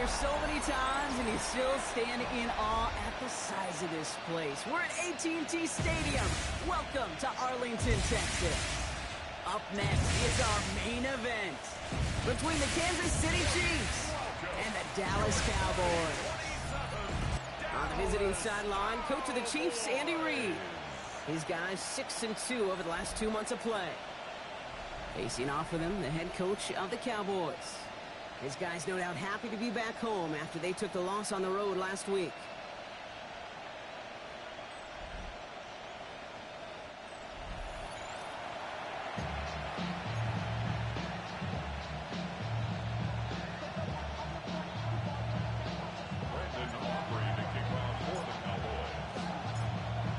here so many times, and you still stand in awe at the size of this place. We're at AT&T Stadium. Welcome to Arlington, Texas. Up next is our main event between the Kansas City Chiefs and the Dallas Cowboys. On the visiting sideline, coach of the Chiefs, Andy Reid. His guys 6-2 over the last 2 months of play. Facing off with him, the head coach of the Cowboys. His guys no doubt happy to be back home after they took the loss on the road last week.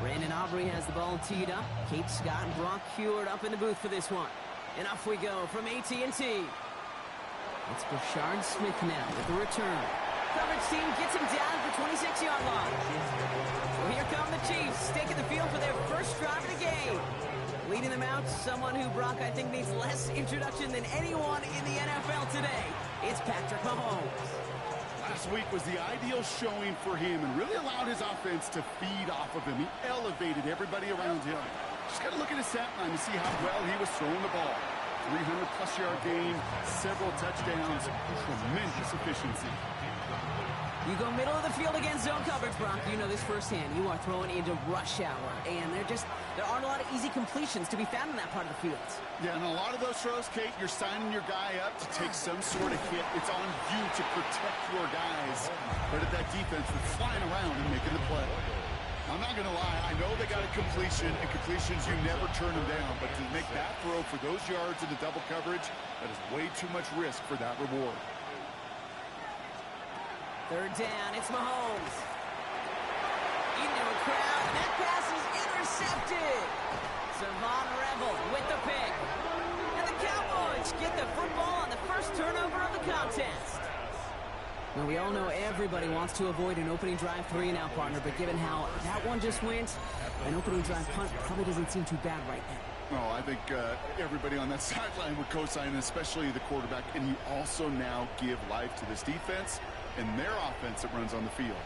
Brandon Aubrey has the ball teed up. Kate Scott and Brock Heward up in the booth for this one. And off we go from AT&T. It's Brashard Smith now with the return. Coverage team gets him down at the 26-yard line. Well, here come the Chiefs, taking the field for their first drive of the game. Leading them out, someone who, Brock, I think needs less introduction than anyone in the NFL today. It's Patrick Mahomes. Last week was the ideal showing for him and really allowed his offense to feed off of him. He elevated everybody around him. Just got to look at his stat line to see how well he was throwing the ball. 300-plus yard game, several touchdowns, tremendous efficiency. You go middle of the field against zone coverage, Brock. You know this firsthand. You are throwing into rush hour, and there aren't a lot of easy completions to be found in that part of the field. Yeah, and a lot of those throws, Kate, you're signing your guy up to take some sort of hit. It's on you to protect your guys. But at that defense, they're flying around and making the play. I'm not going to lie, I know they got a completion, and completions, you never turn them down. But to make that throw for those yards in the double coverage, that is way too much risk for that reward. Third down, it's Mahomes. Into a crowd, and that pass is intercepted. Savon Revel with the pick. And the Cowboys get the football on the first turnover of the contest. Well, we all know everybody wants to avoid an opening drive 3-and-out, partner, but given how that one just went, an opening drive punt probably doesn't seem too bad right now. Oh, I think everybody on that sideline would co-sign, especially the quarterback. And you also now give life to this defense and their offense that runs on the field.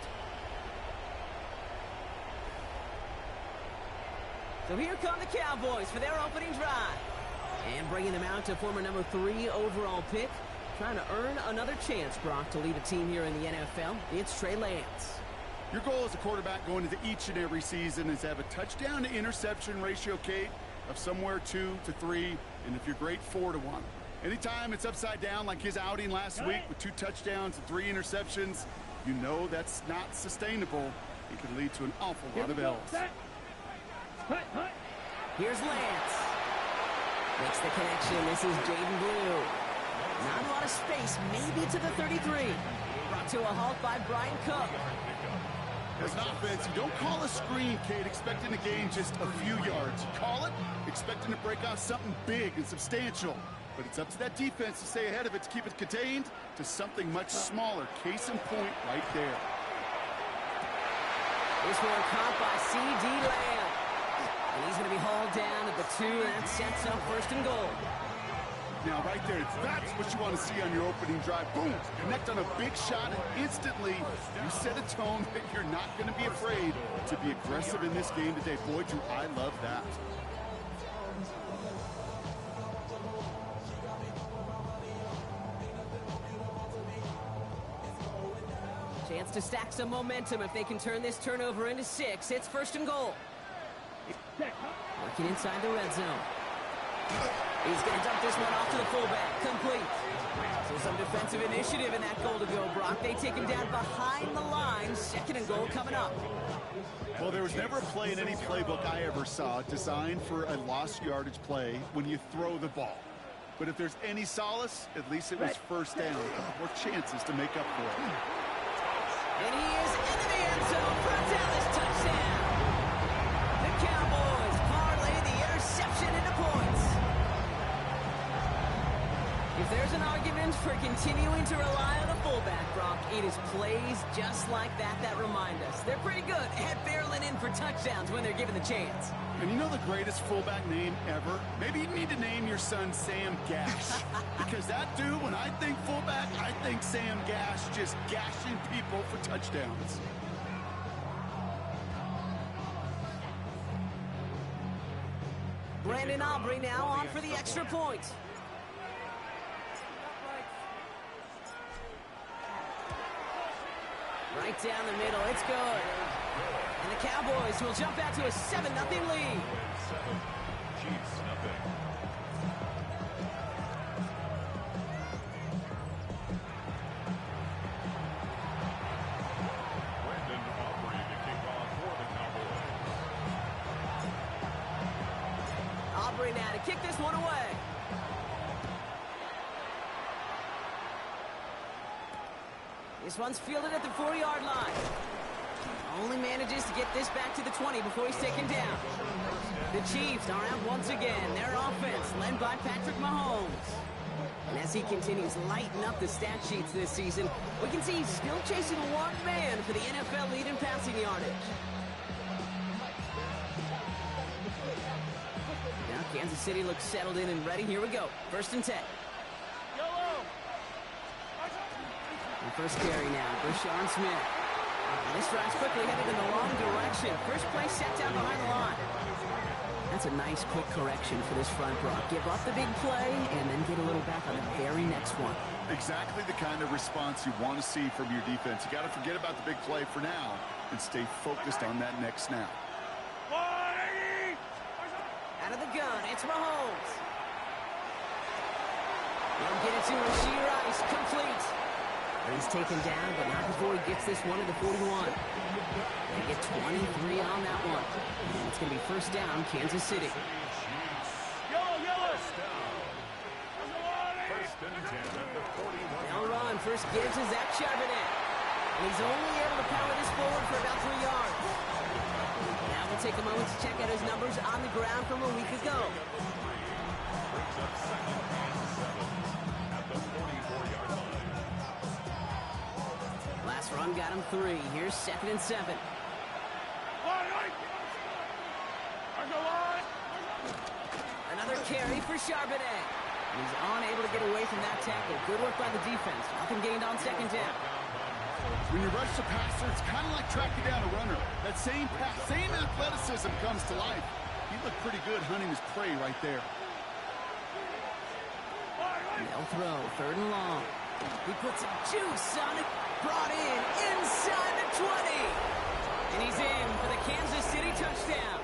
So here come the Cowboys for their opening drive. And bringing them out to former number 3 overall pick. Trying to earn another chance, Brock, to lead a team here in the NFL. It's Trey Lance. Your goal as a quarterback going into each and every season is to have a touchdown to interception ratio, Kate, of somewhere 2 to 3, and if you're great, 4 to 1. Anytime it's upside down like his outing last week with 2 touchdowns and 3 interceptions, you know that's not sustainable. It can lead to an awful lot of L's. Here's Lance. Makes the connection. This is Jaden Blue. Not a lot of space, maybe to the 33. Brought to a halt by Brian Cook. As an offense, you don't call a screen, Kate, expecting to gain just a few yards. You call it expecting to break off something big and substantial. But it's up to that defense to stay ahead of it, to keep it contained to something much smaller. Case in point right there. This one caught by C.D. Lamb. And he's going to be hauled down at the 2, and that sets up first and goal. Now, right there, that's what you want to see on your opening drive. Boom! Connect on a big shot, and instantly you set a tone that you're not going to be afraid to be aggressive in this game today. Boy, do I love that. Chance to stack some momentum if they can turn this turnover into 6. It's first and goal. Working inside the red zone. He's going to dump this one off to the fullback. Complete. So some defensive initiative in that goal to go, Brock. They take him down behind the line. Second and goal coming up. Well, there was never a play in any playbook I ever saw designed for a lost yardage play when you throw the ball. But if there's any solace, at least it was first down. More chances to make up for it. And he is into the end zone for a Dallas touchdown. The Cowboys parlay the interception into points. If there's an argument for continuing to rely on a fullback, Brock, it is plays just like that that remind us. They're pretty good at barreling in for touchdowns when they're given the chance. And you know the greatest fullback name ever? Maybe you need to name your son Sam Gash. Because that dude, when I think fullback, I think Sam Gash just gashing people for touchdowns. Brandon Aubrey now on for the extra point. Right down the middle, it's good. And the Cowboys will jump out to a 7-0 lead. Aubrey now to kick this one away. This one's fielded at the 4-yard line. Only manages to get this back to the 20 before he's taken down. The Chiefs are out once again. Their offense led by Patrick Mahomes. And as he continues lighting up the stat sheets this season, we can see he's still chasing one man for the NFL lead in passing yardage. Now Kansas City looks settled in and ready. Here we go. 1st and 10. And first carry now, Brashard Smith. And this drive's quickly headed in the wrong direction. First play set down behind the line. That's a nice quick correction for this front block. Give up the big play and then get a little back on the very next one. Exactly the kind of response you want to see from your defense. You got to forget about the big play for now and stay focused on that next snap. Out of the gun, it's Mahomes. They'll get it to Rashee Rice, complete. He's taken down, but not before he gets this one to the 41. They get 23 on that one. And it's going to be first down, Kansas City. Now run, first gives to Zach Charbonnet. And he's only able to power this forward for about 3 yards. Now we'll take a moment to check out his numbers on the ground from a week ago. Last run got him 3. Here's 2nd and 7. Another carry for Charbonnet. He's unable to get away from that tackle. Good work by the defense. Nothing gained on 2nd down. When you rush the passer, it's kind of like tracking down a runner. That same pass, same athleticism comes to life. He looked pretty good hunting his prey right there. They'll throw, 3rd and long. He puts some juice on it. Brought in inside the 20. And he's in for the Kansas City touchdown.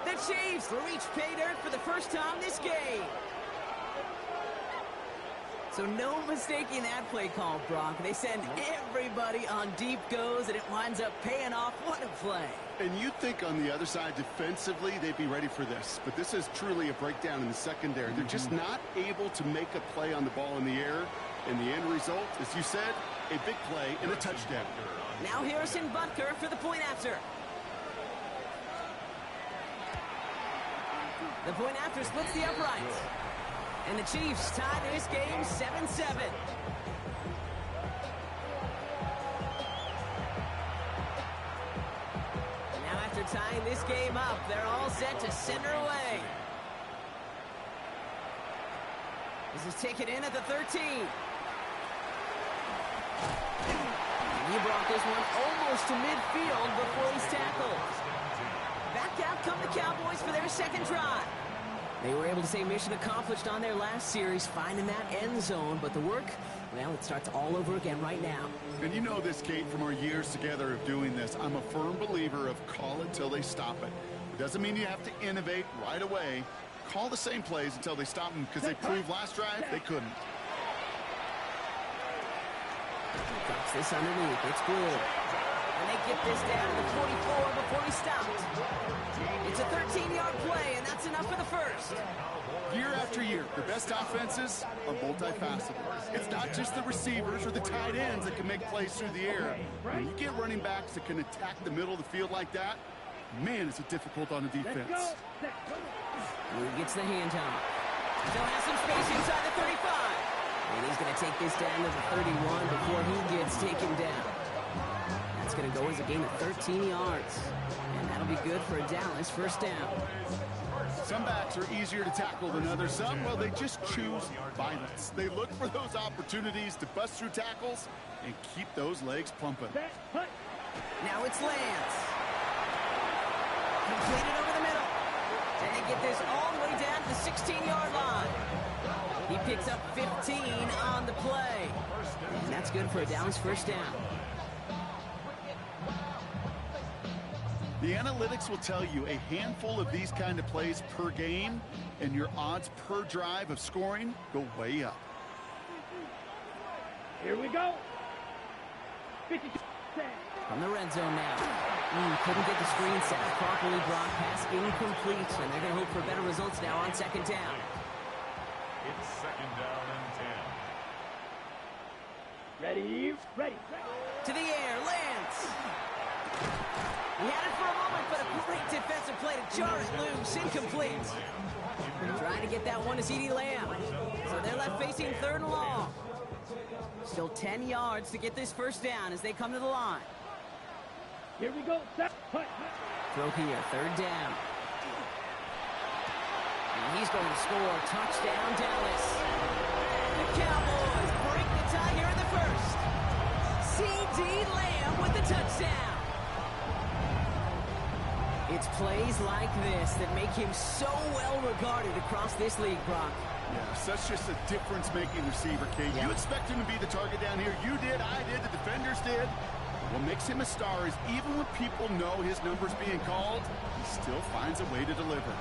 The Chiefs reach pay dirt for the first time this game. So no mistaking that play call, Brock. They send everybody on deep goes, and it winds up paying off. What a play. And you'd think on the other side defensively they'd be ready for this. But this is truly a breakdown in the secondary. They're just not able to make a play on the ball in the air. And the end result, as you said, a big play and a touchdown. Now Harrison Butker for the point after. The point after splits the uprights. And the Chiefs tie this game 7-7. Now after tying this game up, they're all set to send her away. This is taken in at the 13. And he brought this one almost to midfield before he's tackled. Back out come the Cowboys for their 2nd drive. They were able to say mission accomplished on their last series, finding that end zone. But the work, well, it starts all over again right now. And you know this, Kate, from our years together of doing this. I'm a firm believer of call it till they stop it. It doesn't mean you have to innovate right away. Call the same plays until they stop them, because they proved last drive they couldn't. Drops this underneath. It's good. And they get this down to the 44 before he stopped. It's a 13-yard play, and that's enough for the first. Year after year, the best offenses are multifaceted. It's not just the receivers or the tight ends that can make plays through the air. When you get running backs that can attack the middle of the field like that, man, is it difficult on the defense. He gets the handoff. Still has some space inside the 35. And he's going to take this down to the 31 before he gets taken down. That's going to go as a gain of 13 yards. And that'll be good for a Dallas first down. Some backs are easier to tackle than others. Some, well, they just choose violence. They look for those opportunities to bust through tackles and keep those legs pumping. Now it's Lance. Completed over the middle. And they get this all the way down to the 16-yard line. He picks up 15 on the play. And that's good for a Dallas first down. The analytics will tell you a handful of these kind of plays per game, and your odds per drive of scoring go way up. Here we go. 52. From the red zone now. Couldn't get the screen set up properly. Brock, pass incomplete, and they're going to hope for better results now on second down. It's second down and 10. Ready. To the air, Lance. He had it for a moment, but a great defensive play to jar it loose. Incomplete. Trying to get that one to CeeDee Lamb. So they're left facing third and long. Still 10 yards to get this first down as they come to the line. Here we go. Throw here, third down. And he's going to score. Touchdown, Dallas. The Cowboys break the tie here in the first. CeeDee Lamb with the touchdown. It's plays like this that make him so well regarded across this league, Brock. Yeah, such just a difference-making receiver, Kate. Yeah. You expect him to be the target down here. You did, I did, the defenders did. What makes him a star is even when people know his number's being called, he still finds a way to deliver.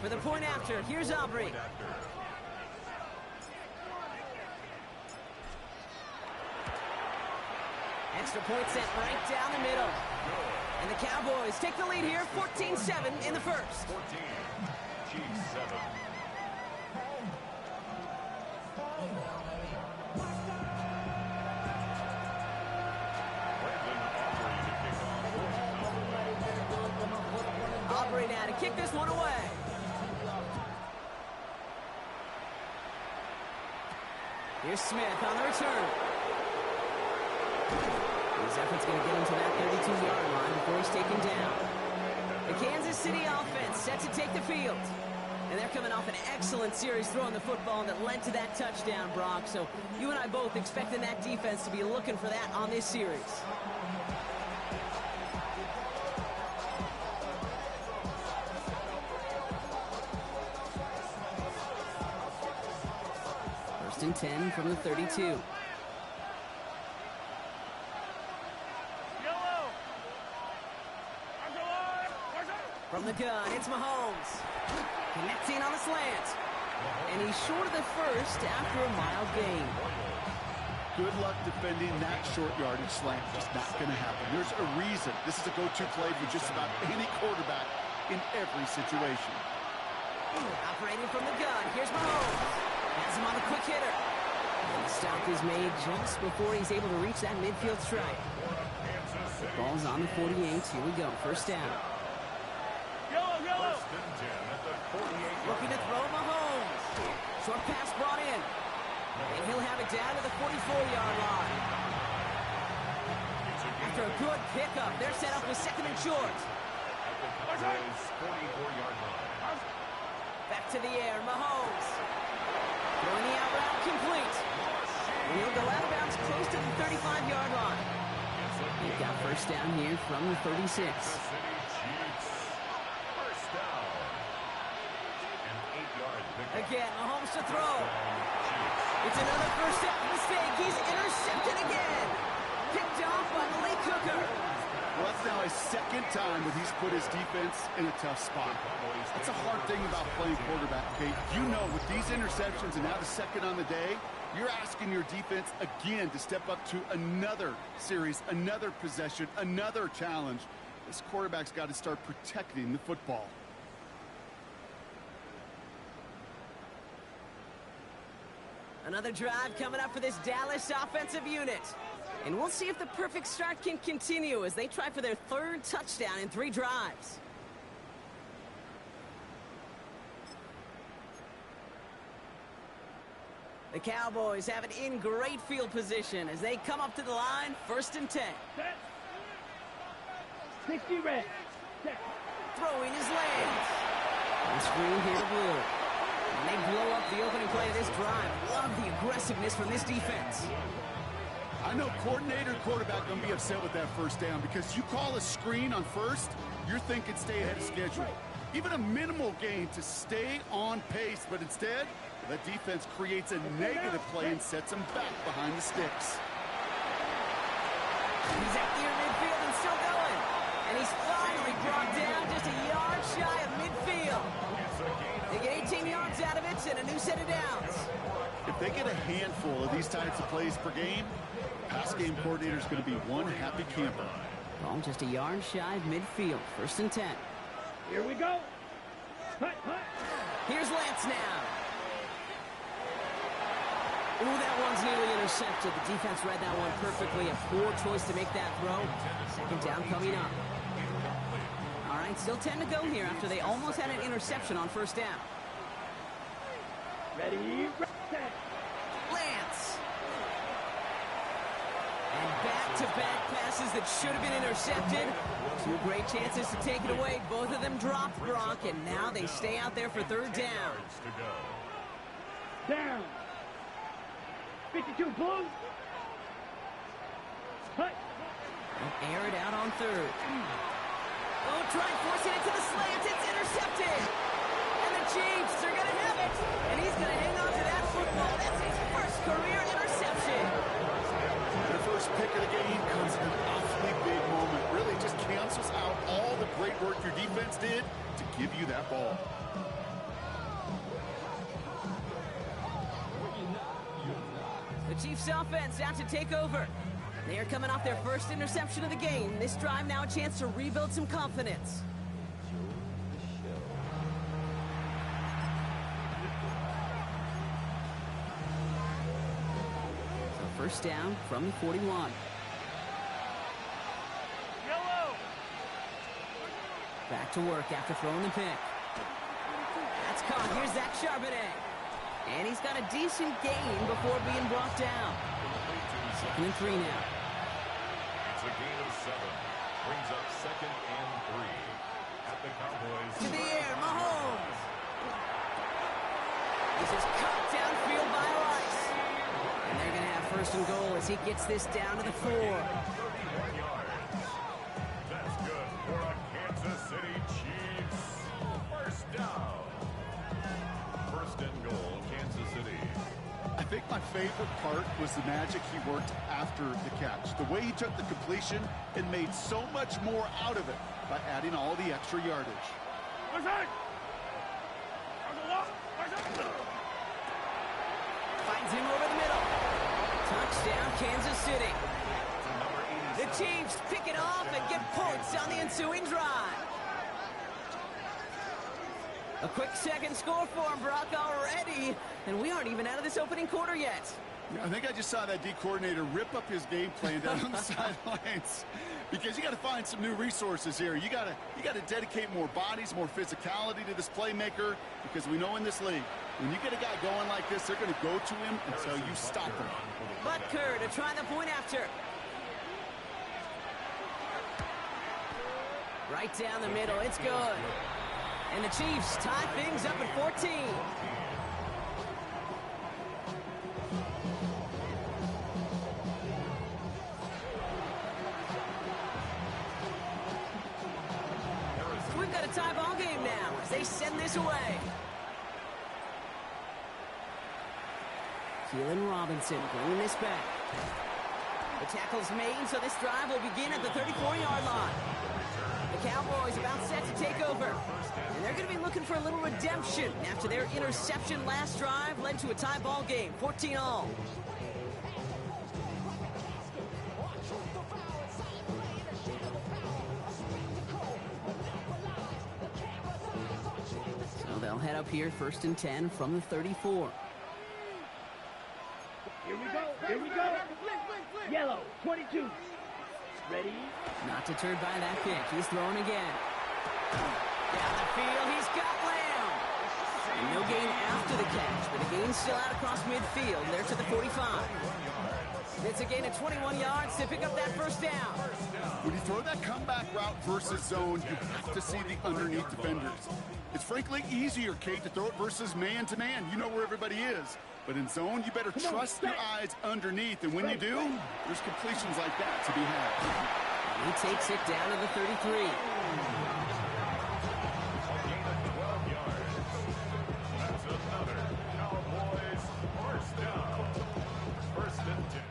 For the point after, here's Aubrey. Extra point sent right down the middle. And the Cowboys take the lead here, 14-7 in the first. 14, G7. Aubrey now to kick this one away. Here's Smith on the return. His effort's going to get him to that 32-yard line before he's taken down. The Kansas City offense set to take the field. And they're coming off an excellent series throwing the football that led to that touchdown, Brock. So you and I both expecting that defense to be looking for that on this series. First and 10 from the 32. From the gun, it's Mahomes. Connecting on the slant. And he's short of the first after a mild gain. Good luck defending that short yardage slant. Just not going to happen. There's a reason this is a go-to play for just about any quarterback in every situation. Operating from the gun, here's Mahomes. Has him on the quick hitter. And the stop is made just before he's able to reach that midfield strike. Ball's on the 48. Here we go, first down. Looking to throw Mahomes. Short pass brought in. And he'll have it down to the 44-yard line. After a good pickup, they're set up with second and short. Back to the air, Mahomes. Throwing the out route complete. And he'll go out of bounds close to the 35-yard line. They've got first down here from the 36. Again, Mahomes to throw. It's another first down mistake. He's intercepted again. Picked off by the late Cooker. Well, that's now his second time that he's put his defense in a tough spot. That's a hard thing about playing quarterback, Kate. You know, with these interceptions and now the second on the day, you're asking your defense again to step up to another series, another possession, another challenge. This quarterback's got to start protecting the football. Another drive coming up for this Dallas offensive unit. And we'll see if the perfect start can continue as they try for their third touchdown in 3 drives. The Cowboys have it in great field position as they come up to the line, 1st and 10. Set. 60 red. Set. Throwing his legs. And screen here to Blue. And they blow up the opening play of this drive. Love the aggressiveness from this defense. I know coordinator and quarterback going to be upset with that first down because you call a screen on first, you're thinking stay ahead of schedule. Even a minimal gain to stay on pace, but instead, that defense creates a negative play and sets them back behind the sticks. He's out near midfield and still going. And he's finally brought down just a yard shy of midfield. They get 18 yards out of it and a new set of downs. If they get a handful of these types of plays per game, pass game coordinator is going to be one happy camper. Ball just a yard shy of midfield, 1st and 10. Here we go. Hut, hut. Here's Lance now. Ooh, that one's nearly intercepted. The defense read that one perfectly. A poor choice to make that throw. 2nd down coming up. All right, still 10 to go here after they almost had an interception on 1st down. Ready, set. Lance. And back-to-back passes that should have been intercepted. 2 great chances to take it away. Both of them dropped, Brock, and now they stay out there for 3rd down. Down. 52 Blue. Hut. And air it out on 3rd. Oh, try forcing it to the slant. It's intercepted. And the Chiefs are going to have it. And he's going to hang on to that football. That's his first career interception. The first pick of the game comes in an awfully big moment. Really just cancels out all the great work your defense did to give you that ball. The Chiefs offense out to take over. They are coming off their first interception of the game. This drive now a chance to rebuild some confidence. So 1st down from the 41. Back to work after throwing the pick. That's caught. Here's Zach Charbonnet. And he's got a decent gain before being brought down. 2nd and 3 now. It's a gain of 7. Brings up 2nd and 3. At the Cowboys. To the air, Mahomes. This is cut downfield by Rice. And they're going to have 1st and goal as he gets this down to the 4. 31 yards. That's good for a Kansas City Chiefs. 1st down. 1st and goal, Kansas City. I think my favorite part was the magic he worked after the catch. The way he took the completion and made so much more out of it by adding all the extra yardage. Finds him over the middle. Touchdown, Kansas City. The Chiefs pick it off and get points on the ensuing drive. A quick 2nd score for him, Brock, already. And we aren't even out of this opening quarter yet. I think I just saw that D coordinator rip up his game plan down on the sidelines because you got to find some new resources here. You got to dedicate more bodies, more physicality to this playmaker because we know in this league, when you get a guy going like this, they're going to go to him until you stop him. Butker to try the point after. Right down the middle, it's good. And the Chiefs tie things up at 14. We've got a tie ball game now as they send this away. Keelan Robinson bringing this back. The tackle's made, so this drive will begin at the 34-yard line. The Cowboys about set to take over. And they're going to be looking for a little redemption after their interception last drive led to a tie ball game, 14-all. So they'll head up here, 1st and 10 from the 34. Here we go. Here we go. Yellow, 20. 52. Ready? Not deterred by that pitch. He's throwing again. Down the field, he's got Lamb. And no gain after the catch, but the gain's still out across midfield. They're to the 45. It's a gain of 21 yards to pick up that first down. When you throw that comeback route versus zone, you have to see the underneath defenders. It's frankly easier, Kate, to throw it versus man-to-man. You know where everybody is. But in zone, you better trust your eyes underneath. And when you do, there's completions like that to be had. He takes it down to the 33. That's another Cowboys first down. First and 10.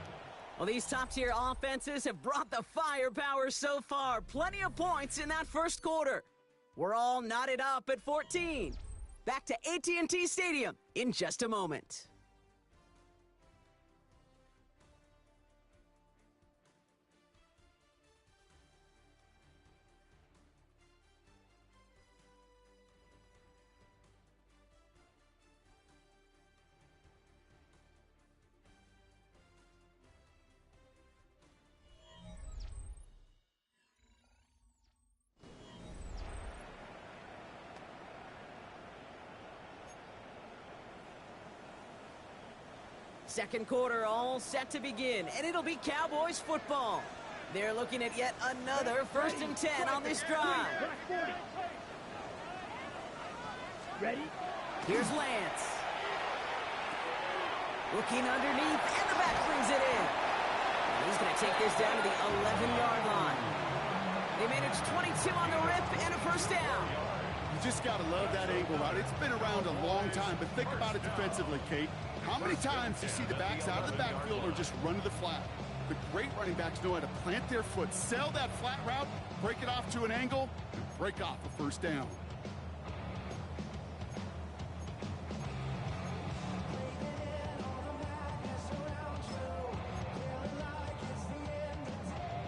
Well, these top-tier offenses have brought the firepower so far. Plenty of points in that first quarter. We're all knotted up at 14. Back to AT&T Stadium in just a moment. Second quarter all set to begin, and it'll be Cowboys football. They're looking at yet another 1st and 10 on this drive. Ready? Here's Lance. Looking underneath, and the back brings it in. And he's going to take this down to the 11-yard line. They managed 22 on the rip and a first down. You just got to love that angle route. It's been around a long time, but think about it defensively, Kate. How many times do you see the backs out of the backfield or just run to the flat? The great running backs know how to plant their foot, sell that flat route, break it off to an angle, and break off a first down.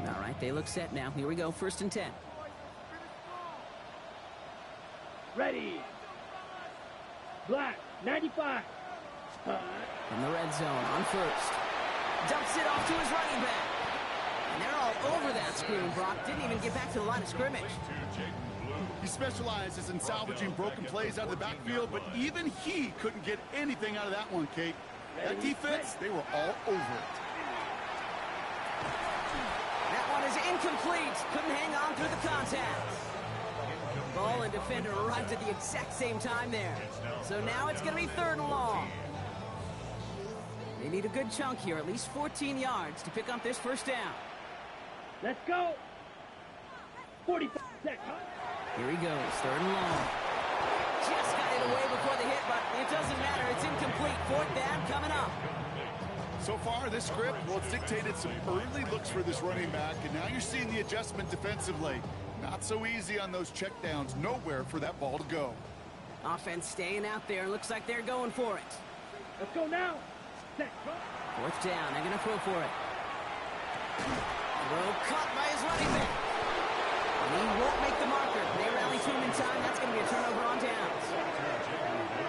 All right, they look set now. Here we go, 1st and 10. Ready. Black, 95. In the red zone on first. Dumps it off to his running back. And they're all over that screen. Brock didn't even get back to the line of scrimmage. He specializes in salvaging broken plays out of the backfield, but even he couldn't get anything out of that one, Kate. That defense, they were all over it. That one is incomplete. Couldn't hang on through the contact. Ball and defender arrived at the exact same time there. So now it's going to be 3rd and long. They need a good chunk here, at least 14 yards to pick up this first down. Let's go. 45 seconds. Here he goes, 3rd and long. Just got it away before the hit, but it doesn't matter. It's incomplete. 4th down coming up. So far, this script, well, it's dictated some early looks for this running back, and now you're seeing the adjustment defensively. Not so easy on those checkdowns. Nowhere for that ball to go. Offense staying out there. Looks like they're going for it. Let's go now. 4th down. They're going to throw for it. Throw caught by his running back. And he won't make the marker. They rally to him in time. That's going to be a turnover on downs.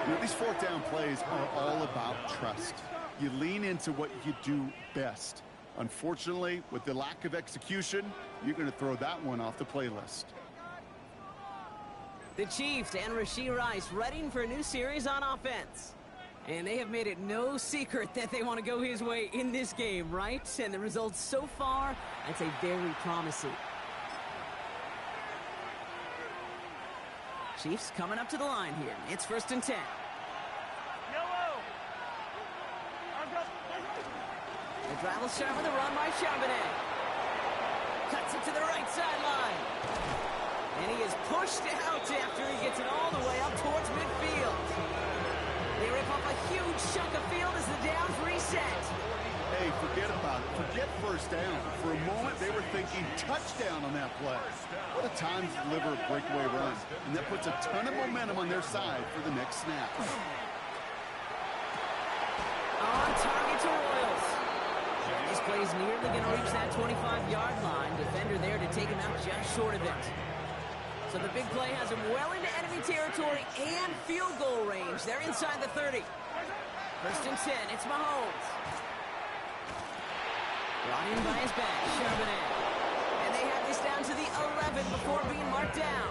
You know, these 4th down plays are all about trust. You lean into what you do best. Unfortunately, with the lack of execution, you're going to throw that one off the playlist. The Chiefs and Rashee Rice readying for a new series on offense. And they have made it no secret that they want to go his way in this game, right? And the results so far, I'd say very promising. Chiefs coming up to the line here. It's 1st and 10. The drive will start with a run by Charbonnet. Cuts it to the right sideline. And he is pushed out after he gets it all the way up towards midfield. They rip off a huge chunk of field as the downs reset. Hey, forget about it. Forget first down. For a moment, they were thinking touchdown on that play. What a time to deliver a breakaway run. And that puts a ton of momentum on their side for the next snap. On target to Royals. And this play is nearly going to reach that 25-yard line. Defender there to take him out just short of it. So the big play has him well into enemy territory and field goal range. They're inside the 30. 1st and 10. It's Mahomes. Brought in by his back, Charbonnet. And they have this down to the 11 before being marked down.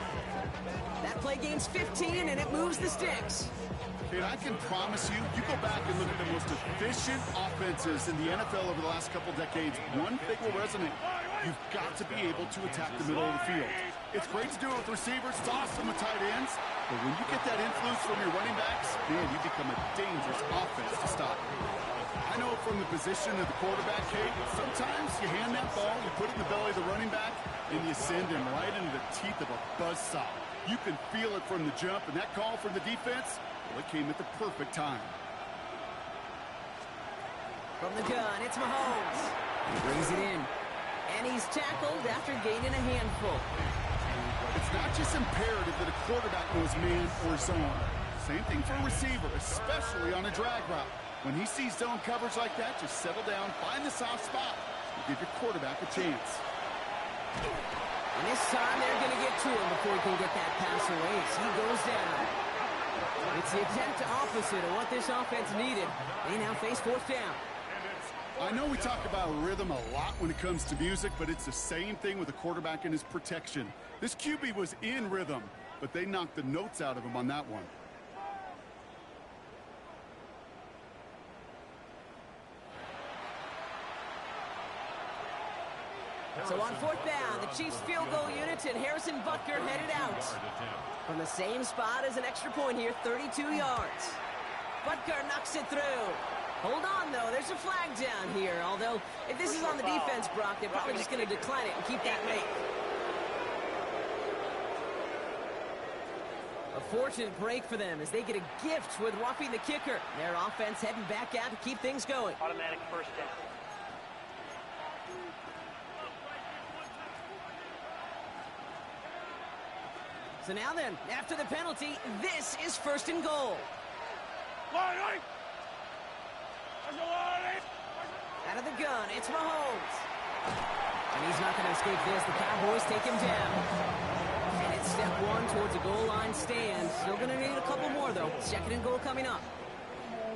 That play gains 15, and it moves the sticks. And I can promise you, you go back and look at the most efficient offenses in the NFL over the last couple decades, one thing will resonate. You've got to be able to attack the middle of the field. It's great to do it with receivers. It's awesome with tight ends. But when you get that influence from your running backs, man, you become a dangerous offense to stop. I know from the position of the quarterback, Kate, sometimes you hand that ball, you put it in the belly of the running back, and you send him right into the teeth of a buzzsaw. You can feel it from the jump, and that call from the defense, well, it came at the perfect time. From the gun, it's Mahomes. He brings it in. And he's tackled after gaining a handful. It's not just imperative that a quarterback knows man or zone. Same thing for a receiver, especially on a drag route. When he sees zone coverage like that, just settle down, find the soft spot, and give your quarterback a chance. And this time they're going to get to him before he can get that pass away as he goes down. It's the exact opposite of what this offense needed. They now face fourth down. I know we talk about rhythm a lot when it comes to music, but it's the same thing with the quarterback and his protection. This QB was in rhythm, but they knocked the notes out of him on that one. So on fourth down, the Chiefs field goal unit and Harrison Butker headed out. From the same spot as an extra point here, 32 yards. Butker knocks it through. Hold on, though. There's a flag down here. Although, if this is on the defense, Brock, they're probably just going to decline it and keep that make. A fortunate break for them as they get a gift with roughing the kicker. Their offense heading back out to keep things going. Automatic first down. So now then, after the penalty, this is first and goal. Out of the gun, it's Mahomes. And he's not going to escape this. The Cowboys take him down. And it's step one towards a goal line stand. Still going to need a couple more, though. Second and goal coming up.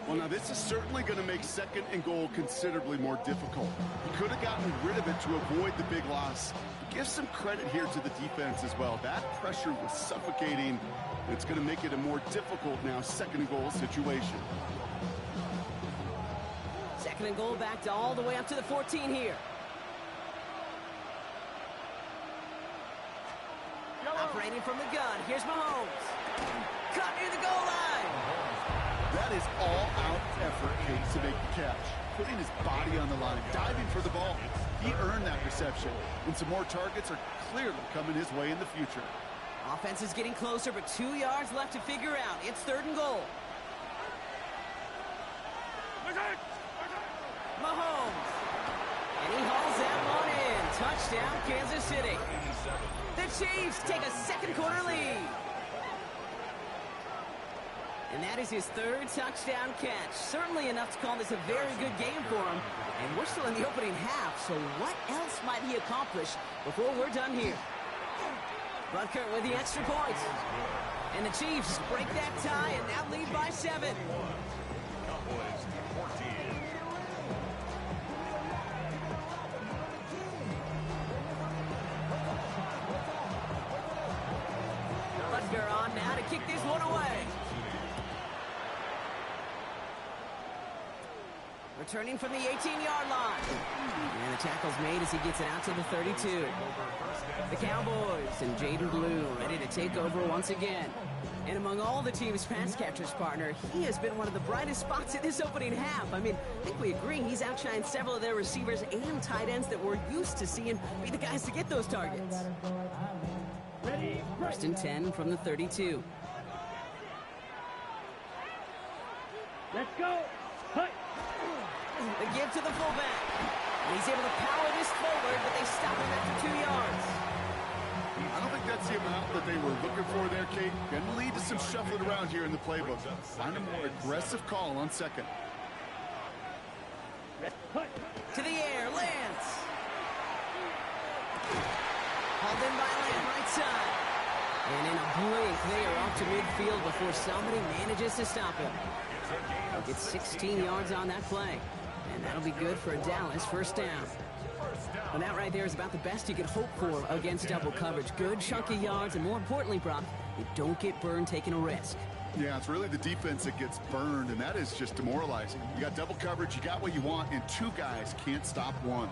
Well, now this is certainly going to make second and goal considerably more difficult. He could have gotten rid of it to avoid the big loss. Give some credit here to the defense as well. That pressure was suffocating. It's going to make it a more difficult now second and goal situation. Second and goal back to all the way up to the 14 here. Operating from the gun. Here's Mahomes. Cut near the goal line. That is all-out effort, Kate, to make the catch. Putting his body on the line, diving for the ball. He earned that reception. And some more targets are clearly coming his way in the future. Offense is getting closer, but 2 yards left to figure out. It's third and goal. Mahomes. And he hauls that one in. Touchdown, Kansas City. The Chiefs take a second quarter lead. And that is his third touchdown catch. Certainly enough to call this a very good game for him. And we're still in the opening half, so what else might he accomplish before we're done here? Butker with the extra point. And the Chiefs break that tie and now lead by 7. Cowboys 14. Butker on now to kick this one away. Returning from the 18-yard line. And the tackle's made as he gets it out to the 32. The Cowboys and Jaden Blue ready to take over once again. And among all the team's pass catchers, partner, he has been one of the brightest spots in this opening half. I mean, I think we agree he's outshined several of their receivers and tight ends that we're used to seeing be the guys to get those targets. Ready? First and 10 from the 32. Let's go. Hut. The give to the fullback. And he's able to power this forward, but they stop him after 2 yards. I don't think that's the amount that they were looking for there, Kate. Going to lead to some shuffling around here in the playbook. Find a more aggressive call on second. Hut. To the air, lands. Hauled in by Lamb, right side. And in a blink, they are off to midfield before somebody manages to stop him. He gets 16 yards on that play. And That'll be good for a Dallas first down. And that right there is about the best you could hope for against double coverage. Good chunky yards, and more importantly, Brock, you don't get burned taking a risk. Yeah, it's really the defense that gets burned, and that is just demoralizing. You got double coverage, you got what you want, and two guys can't stop one.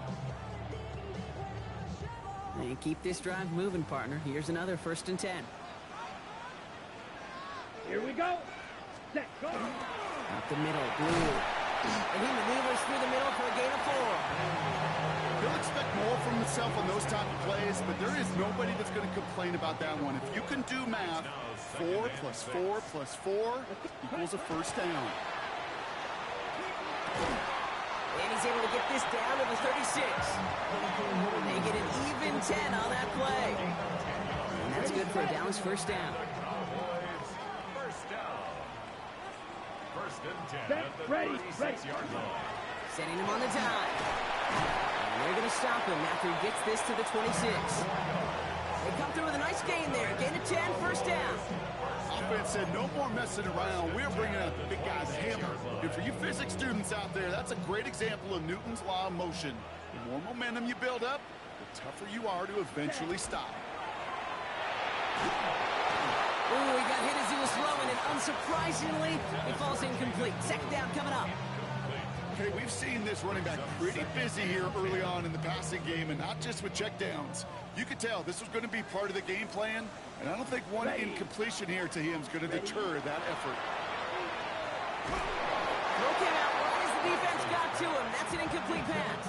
And keep this drive moving, partner. Here's another 1st and 10. Here we go. Set, go. Up the middle, Blue. And he maneuvers through the middle for a gain of 4. He'll expect more from himself on those type of plays, but there is nobody that's going to complain about that one. If you can do math, 4 plus 4 plus 4 equals a first down. And he's able to get this down to the 36. They get an even 10 on that play. And that's good for a Dallas first down. First down. First and 10 Set, at the ready, 36-yard line. Setting him on the dive. And they're going to stop him after he gets this to the 26. They come through with a nice gain there. Gain of 10, first down. Offense said no more messing around. We're bringing out the big guy, the hammer. And for you physics students out there, that's a great example of Newton's law of motion. The more momentum you build up, the tougher you are to eventually stop. Ooh, he got hit as he was throwing, and unsurprisingly, he falls incomplete. Second down coming up. Okay, we've seen this running back pretty busy here early on in the passing game, and not just with checkdowns. You could tell this was going to be part of the game plan, and I don't think one incompletion here to him is going to deter that effort. Throw came out right as the defense got to him. That's an incomplete pass.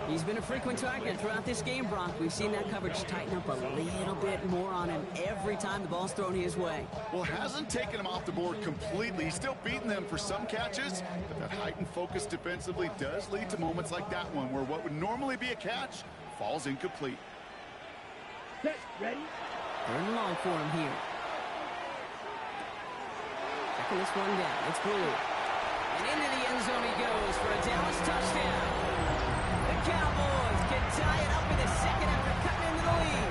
He's been a frequent target throughout this game, Brock. We've seen that coverage tighten up a little bit more on him every time the ball's thrown his way. Well, hasn't taken him off the board completely. He's still beating them for some catches, but that heightened focus defensively does lead to moments like that one where what would normally be a catch falls incomplete. Set, ready. Third and long for him here. Checking this one down. It's Blue. And into the end zone he goes for a Dallas touchdown. The Cowboys can tie it up in a second after cutting into the lead.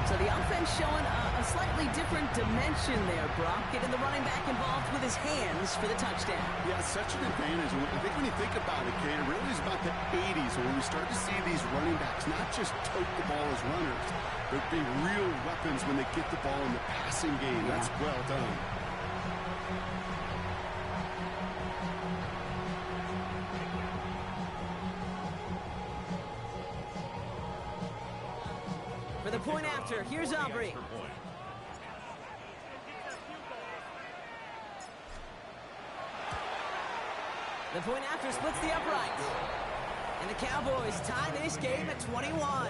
So the offense showing a slightly different dimension there, Brock. Getting the running back involved with his hands for the touchdown. Yeah, it's such an advantage. I think when you think about it, Kate, it really is about the 80s when we start to see these running backs not just tote the ball as runners, but be real weapons when they get the ball in the passing game. That's well done. For the point after, here's Aubrey. The point after splits the uprights. And the Cowboys tie this game at 21.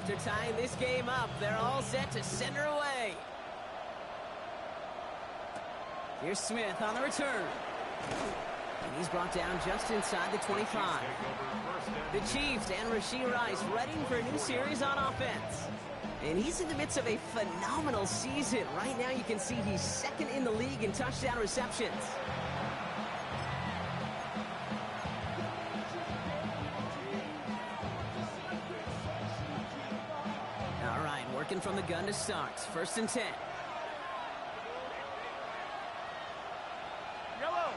After tying this game up, they're all set to send her away. Here's Smith on the return. And he's brought down just inside the 25. The Chiefs and Rashee Rice ready for a new series on offense. And he's in the midst of a phenomenal season. Right now you can see he's second in the league in touchdown receptions. Working from the gun to start. 1st and 10. Yellow.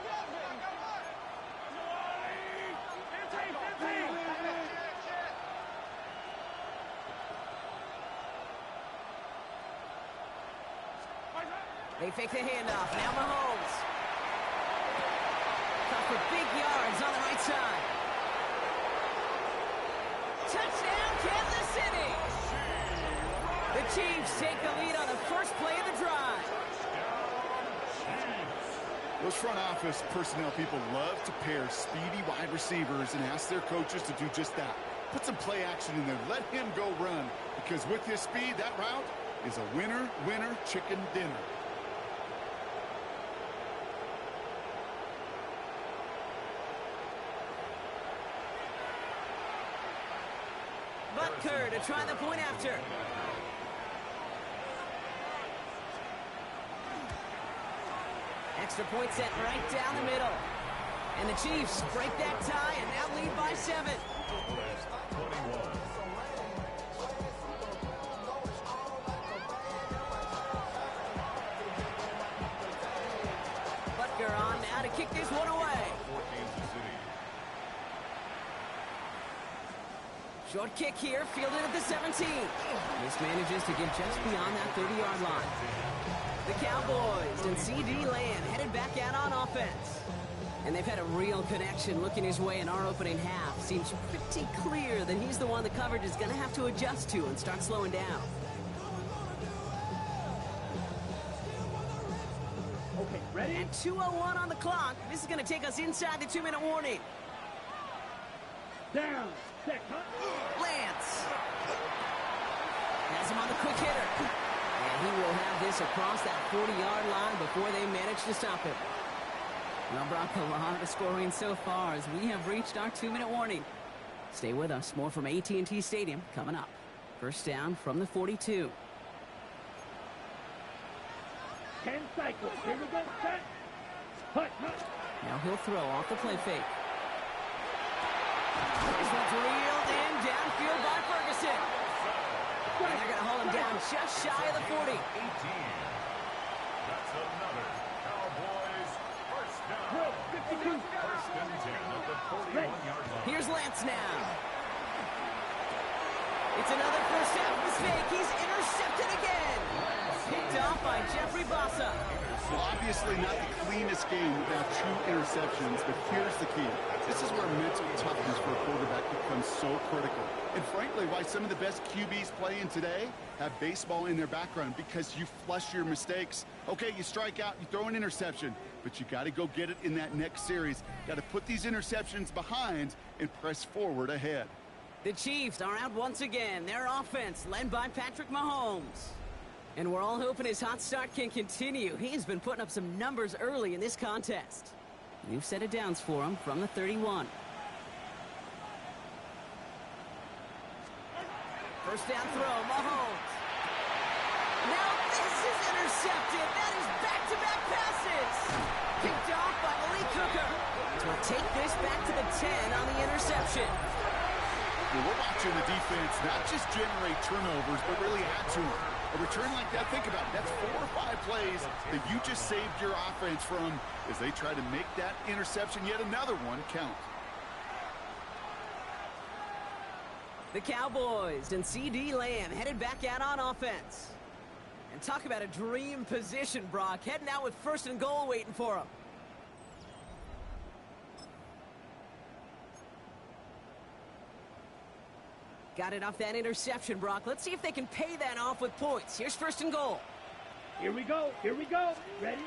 They fake the handoff. Now Mahomes. Caught for big yards on the right side. Touchdown, Kansas City. The Chiefs take the lead on the first play of the drive. Those front office personnel people love to pair speedy wide receivers and ask their coaches to do just that. Put some play action in there. Let him go run. Because with his speed, that route is a winner, winner, chicken dinner. But Kerr to try the point after. Extra point set right down the middle. And the Chiefs break that tie and now lead by 7. 21. Butker on now to kick this one away. For Kansas City. Short kick here, fielded at the 17. This manages to get just beyond that 30-yard line. The Cowboys and C.D. Lamb headed back out on offense. And they've had a real connection looking his way in our opening half. Seems pretty clear that he's the one the coverage is going to have to adjust to and start slowing down. Okay, ready? And 2:01 on the clock. This is going to take us inside the 2-minute warning. Down. Set. Cut. Lance has him on the quick hitter. And he will have this across that 40-yard line before they manage to stop him. Well, Brock, a lot of scoring so far as we have reached our 2-minute warning. Stay with us. More from AT&T Stadium coming up. First down from the 42. 10 cycles. Here we go. Set. Hut. Now he'll throw off the play fake. This one's reeled in downfield by Ferguson. And they're going to hold him down just shy of the 40. 18. That's another Cowboys first down. Drill. 52. First and 10 at the 41-yard line. Here's Lance now. It's another first half mistake. He's intercepted again. Picked off by Jeffrey Bossa. Well, obviously not the cleanest game without 2 interceptions, but here's the key. This is where mental toughness for a quarterback becomes so critical. And frankly, why some of the best QBs playing today have baseball in their background, because you flush your mistakes. Okay, you strike out, you throw an interception, but you got to go get it in that next series. Got to put these interceptions behind and press forward ahead. The Chiefs are out once again. Their offense led by Patrick Mahomes. And we're all hoping his hot start can continue. He has been putting up some numbers early in this contest. New set of downs for him from the 31. First down throw, Mahomes. Now this is intercepted. That is back-to-back passes. Picked off by Malik Hooker. Will take this back to the 10 on the interception. Well, we're watching the defense not just generate turnovers, but really add to them. A return like that, think about it. That's 4 or 5 plays that you just saved your offense from as they try to make that interception, yet another one, count. The Cowboys and C.D. Lamb headed back out on offense. And talk about a dream position, Brock. Heading out with first and goal waiting for him. Got it off that interception, Brock. Let's see if they can pay that off with points. Here's first and goal. Here we go. Here we go. Ready?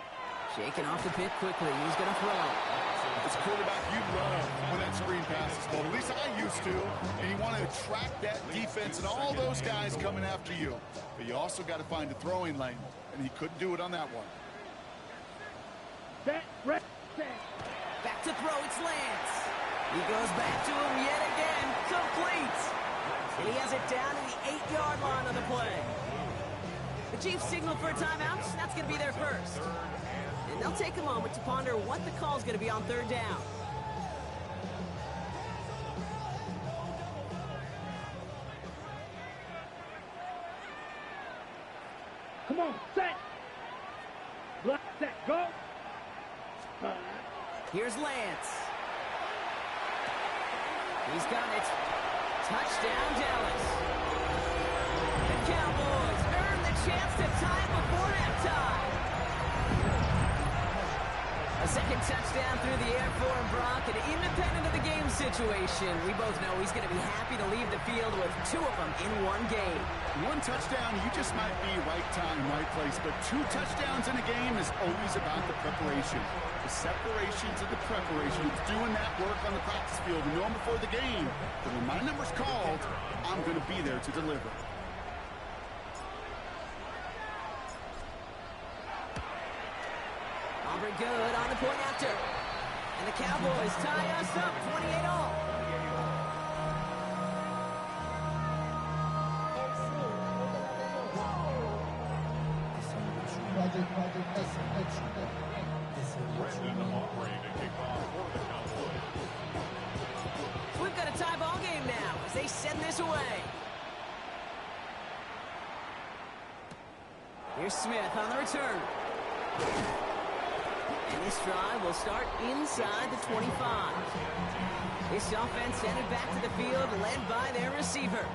Shaking off the pit quickly. He's going to throw. As a quarterback, you love when that screen pass is called. At least I used to. And you want to attract that defense and all those guys coming after you. But you also got to find a throwing lane. And he couldn't do it on that one. Set. Ready. Set. Back to throw. It's Lance. He goes back to him yet again. Complete. And he has it down to the 8-yard line on the play. The Chiefs signal for a timeout. That's going to be their first. And they'll take a moment to ponder what the call is going to be on third down. Come on. Set. Block. Set. Go. Here's Lance. He's got it. Touchdown, Dallas. The Cowboys earn the chance to tie before halftime. A second touchdown through the air for Brock, and independent of the game situation, we both know he's going to be happy to leave the field with 2 of them in one game. 1 touchdown, you just might be right time, right place. But 2 touchdowns in a game is always about the preparation. The separation to the preparation. It's doing that work on the practice field and knowing before the game that when my number's called, I'm going to be there to deliver. Aubrey good on the point after. And the Cowboys tie us up 28-all. Brandon Aubrey to kick off for the Cowboys. We've got a tie ball game now as they send this away. Here's Smith on the return. And this drive will start inside the 25. This offense headed back to the field, led by their receiver.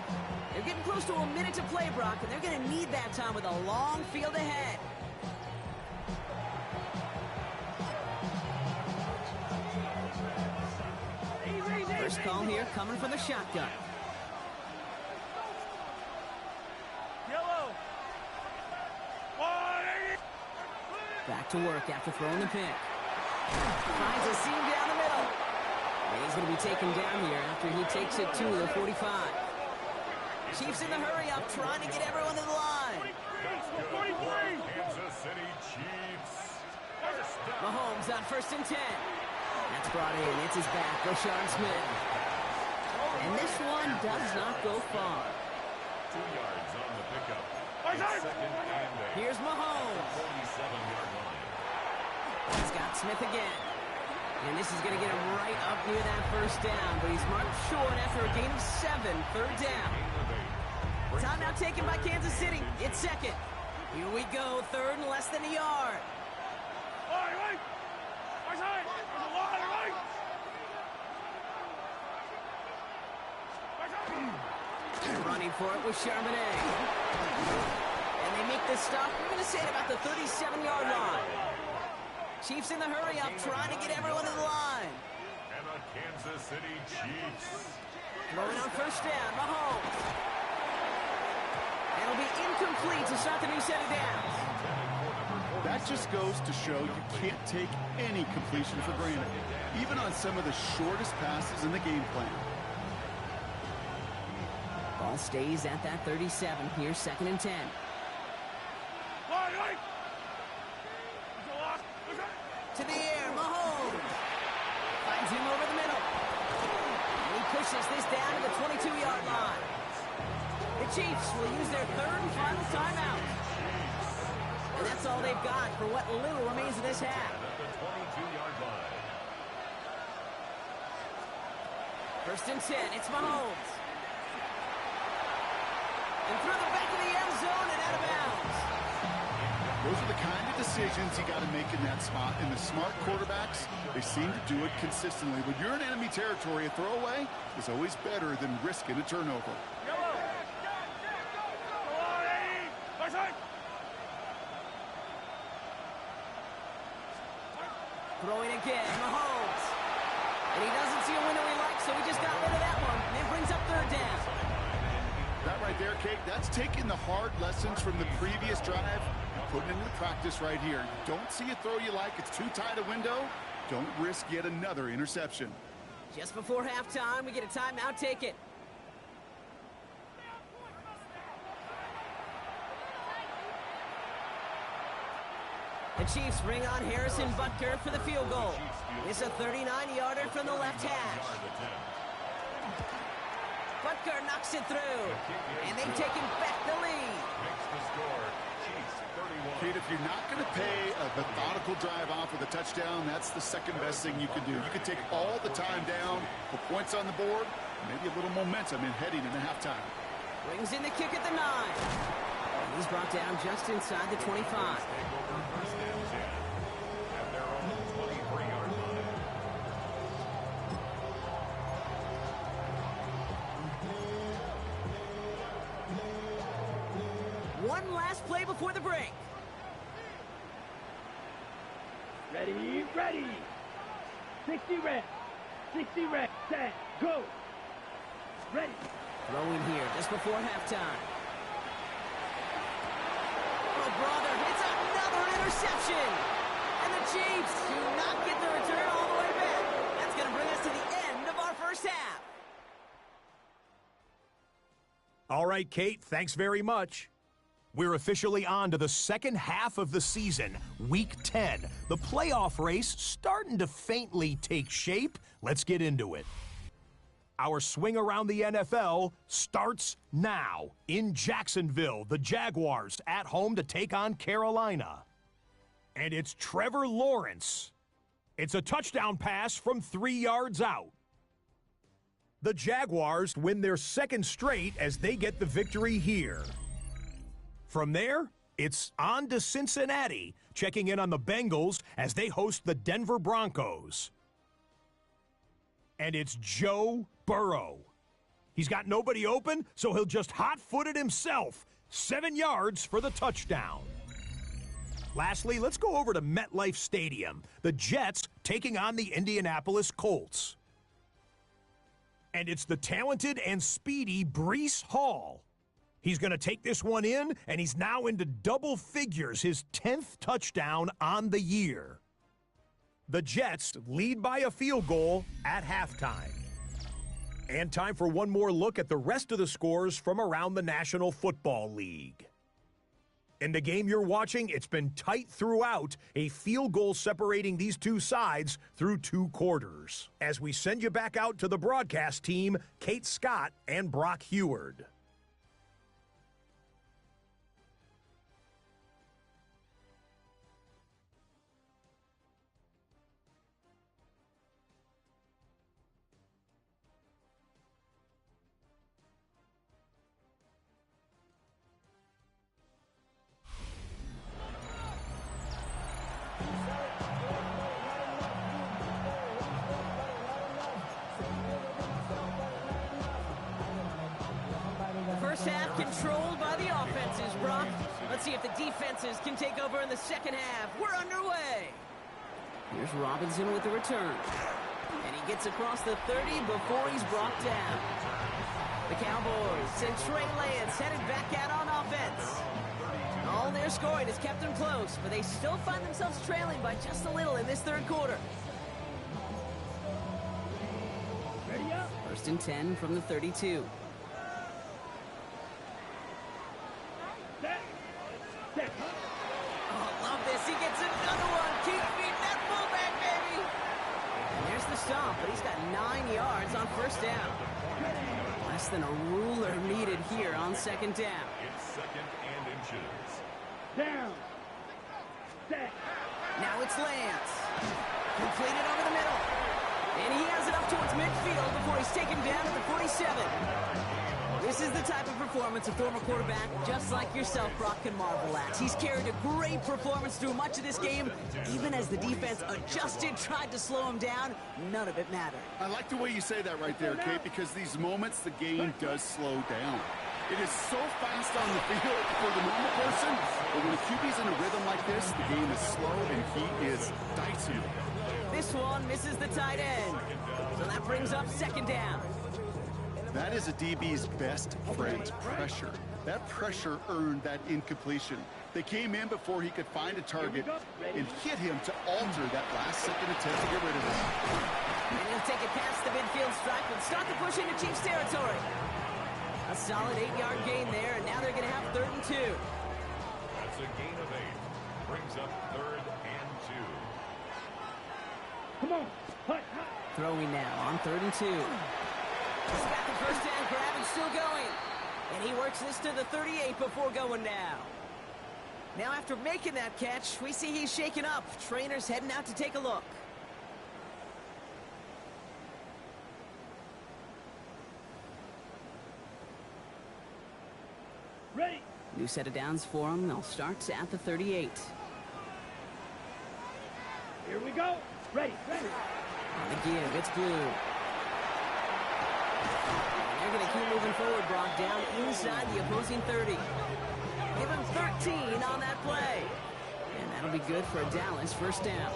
They're getting close to a minute to play, Brock, and they're going to need that time with a long field ahead. First call here coming from the shotgun. Yellow. Back to work after throwing the pick. Finds a seam down the middle. And he's going to be taken down here after he takes it to the 45. Chiefs in the hurry up, trying to get everyone to the line. Kansas City Chiefs. Mahomes on 1st and 10. That's brought in. It's his back, Rashard Smith. And this one does not go far. 2 yards on the pickup. Second and 8. Here's Mahomes. 47-yard line. He's got Smith again. And this is going to get him right up near that first down. But he's marked short after a gain of 7, 3rd down. Timeout taken by Kansas City. It's second. Here we go, 3rd and less than a yard. Running for it with Charbonnet. And they make this stop, we're going to say, at about the 37-yard line. Chiefs in the hurry up, trying to get everyone to the line. And the Kansas City Chiefs. Throwing on 1st down, Mahomes. And it'll be incomplete to start the new set of downs. That just goes to show you can't take any completion for granted, even on some of the shortest passes in the game plan. Ball stays at that 37 here, 2nd and 10. To the air, Mahomes. Finds him over the middle. And he pushes this down to the 22-yard line. The Chiefs will use their 3rd and final timeout. And that's all they've got for what little remains of this half. At the 22-yard line. 1st and 10, it's Mahomes. And through the back of the end zone and out of bounds. Those are the kind of decisions you got to make in that spot. And the smart quarterbacks, they seem to do it consistently. When you're in enemy territory, a throwaway is always better than risking a turnover. Throwing again, Mahomes. And he doesn't see a window he likes, so he just got rid of that one. And it brings up 3rd down. That right there, Kate, that's taking the hard lessons from the previous drive and putting it into practice right here. You don't see a throw you like, it's too tight a window, don't risk yet another interception. Just before halftime, we get a timeout taken. The Chiefs bring on Harrison Butker for the field goal. It's a 39-yarder from the left hash. Butker knocks it through, and they've taken back the lead. Makes the score. Chiefs 31. Kate, if you're not going to pay a methodical drive off with a touchdown, that's the second best thing you can do. You can take all the time down, put points on the board, maybe a little momentum in heading into halftime. Brings in the kick at the 9. And he's brought down just inside the 25. Take over 1st and 10 at their own 23-yard line. One last play before the break. Ready, ready. 60 reps. 60 reps. 10, go. Ready. Throwing here just before halftime. Oh, brother, it's another interception. And the Chiefs do not get the return all the way back. That's going to bring us to the end of our first half. All right, Kate, thanks very much. We're officially on to the second half of the season, Week 10. The playoff race starting to faintly take shape. Let's get into it. Our swing around the NFL starts now. In Jacksonville, the Jaguars at home to take on Carolina. And it's Trevor Lawrence. It's a touchdown pass from 3 yards out. The Jaguars win their second straight as they get the victory here. From there, it's on to Cincinnati, checking in on the Bengals as they host the Denver Broncos. And it's Joe Burrow. He's got nobody open, so he'll just hot-foot it himself. 7 yards for the touchdown. Lastly, let's go over to MetLife Stadium. The Jets taking on the Indianapolis Colts. And it's the talented and speedy Breece Hall. He's going to take this one in, and he's now into double figures, his 10th touchdown on the year. The Jets lead by a field goal at halftime. And time for one more look at the rest of the scores from around the National Football League. In the game you're watching, it's been tight throughout, a field goal separating these two sides through 2 quarters. As we send you back out to the broadcast team, Kate Scott and Brock Heward. First half controlled by the offenses, Brock. Let's see if the defenses can take over in the second half. We're underway. Here's Robinson with the return. And he gets across the 30 before he's brought down. The Cowboys send Trey Lance headed back out on offense. All their scoring has kept them close, but they still find themselves trailing by just a little in this third quarter. Ready up. First and 10 from the 32. Set. Set. Oh, love this. He gets another one. Keep beating that fullback, baby. And there's the stop, but he's got 9 yards on first down. Less than a ruler needed here on second down. It's second and inches. Down. Set. Now it's Lance. Completed over the middle. And he has it up towards midfield before he's taken down at the 47. This is the type of performance a former quarterback, just like yourself, Brock, can marvel at. He's carried a great performance through much of this game. Even as the defense adjusted, tried to slow him down, none of it mattered. I like the way you say that right there, Kate, because these moments the game does slow down. It is so fast on the field for the normal person, but when a QB's in a rhythm like this, the game is slow and he is dicey. This one misses the tight end. So that brings up second down. That is a DB's best friend, pressure. That pressure earned that incompletion. They came in before he could find a target and hit him to alter that last-second attempt to get rid of him. And he'll take it past the midfield stripe and start the push into Chiefs territory. A solid 8-yard gain there, and now they're going to have 3rd and 2. That's a gain of 8. Brings up 3rd and 2. Come on. Hut, hut. Throwing now on 3rd and 2. He's got the first down grab and still going. And he works this to the 38 before going down. Now after making that catch, we see he's shaken up. Trainer's heading out to take a look. Ready. New set of downs for him. They'll start at the 38. Here we go. Ready. Ready. On the give, it's Blue. They're going to keep moving forward, Brock, down inside the opposing 30. Give him 13 on that play. And that'll be good for a Dallas first down.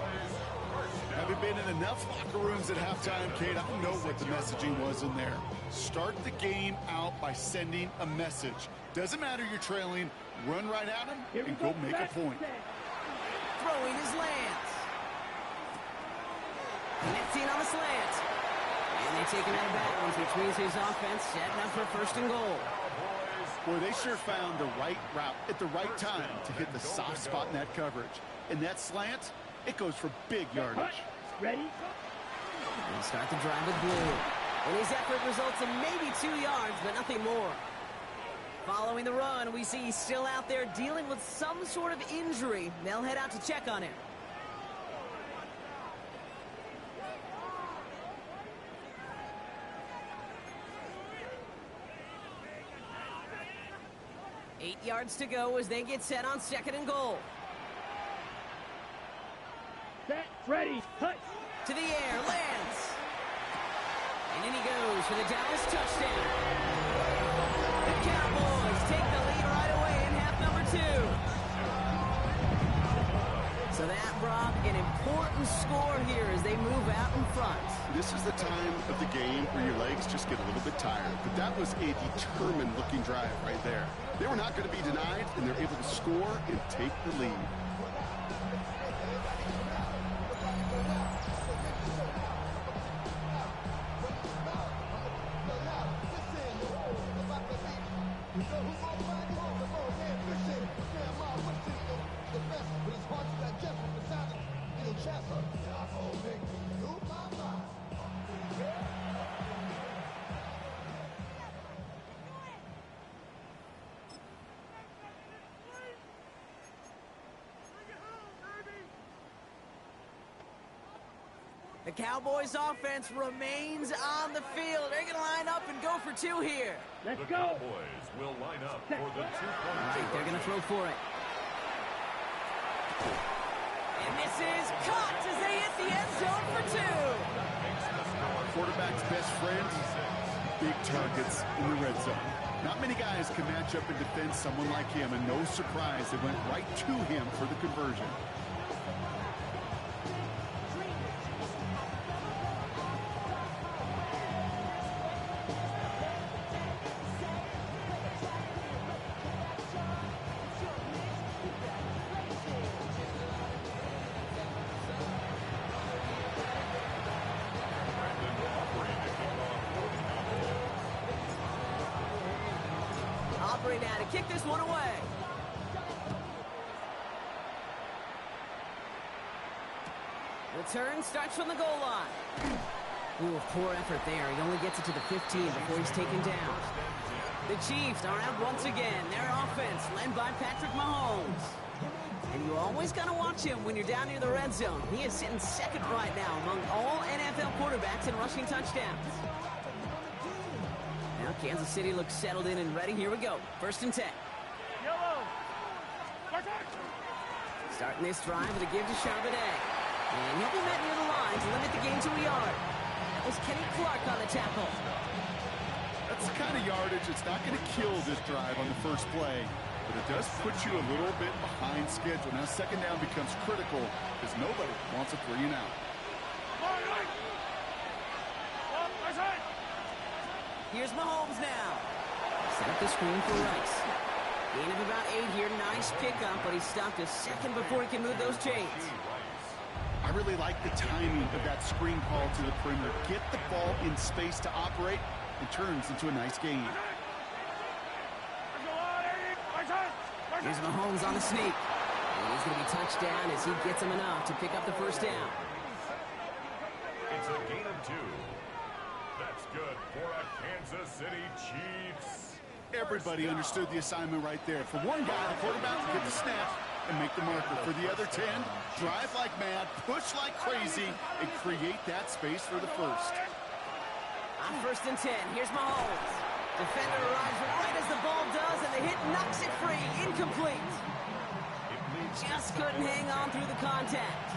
Having been in enough locker rooms at halftime, Kate, I know what the messaging was in there. Start the game out by sending a message. Doesn't matter you're trailing, run right at him and go make a point. Throwing is Lance. Connecting on the slant. And they take him out of bounds, which means his offense setting up for 1st and goal. Boy, they sure found the right route at the right time to hit the soft spot in that coverage. And that slant, it goes for big yardage. Ready. They start the drive with Blue. And his effort results in maybe 2 yards, but nothing more. Following the run, we see he's still out there dealing with some sort of injury. They'll head out to check on him. Eight yards to go as they get set on 2nd and goal. Set, ready, touch. To the air, lands. And in he goes for the Dallas touchdown. The Cowboys take the lead right away in half number 2. So that brought an important score here as they move out in front. This is the time of the game where your legs just get a little bit tired. But that was a determined-looking drive right there. They were not going to be denied, and they're able to score and take the lead. The Cowboys offense remains on the field. They're going to line up and go for 2 here. Let's The go. Cowboys will line up for the two-point They're going to throw for it. And this is caught as they hit the end zone for 2. Quarterback's best friend, big targets in the red zone. Not many guys can match up and defend someone like him, and no surprise, they went right to him for the conversion. Now to kick this one away. Return starts from the goal line. Ooh, poor effort there. He only gets it to the 15 before he's taken down. The Chiefs are out once again. Their offense led by Patrick Mahomes. And you always got to watch him when you're down near the red zone. He is sitting 2nd right now among all NFL quarterbacks in rushing touchdowns. Now Kansas City looks settled in and ready. Here we go. 1st and 10. Yellow. Starting this drive with a give to Charbonnet. And he'll be met near the line to limit the gain to a yard. That was Kenny Clark on the tackle. That's the kind of yardage that's not going to kill this drive on the first play, but it does put you a little bit behind schedule. Now 2nd down becomes critical because nobody wants a 3 and out. Here's Mahomes now. Set up the screen for Rice. Gain of about 8 here. Nice pickup, but he stopped a second before he can move those chains. I really like the timing of that screen call to the perimeter. Get the ball in space to operate and turns into a nice gain. Here's Mahomes on the sneak. And he's going to be touched down as he gets him enough to pick up the 1st down. It's a gain of 2. That's good for a Kansas City Chiefs. Everybody understood the assignment right there. For one guy, the quarterback, to get the snap and make the marker. For the other 10, drive like mad, push like crazy, and create that space for the 1st. On 1st and 10, here's Mahomes. Defender arrives right as the ball does, and the hit knocks it free. Incomplete. Just couldn't hang on through the contact.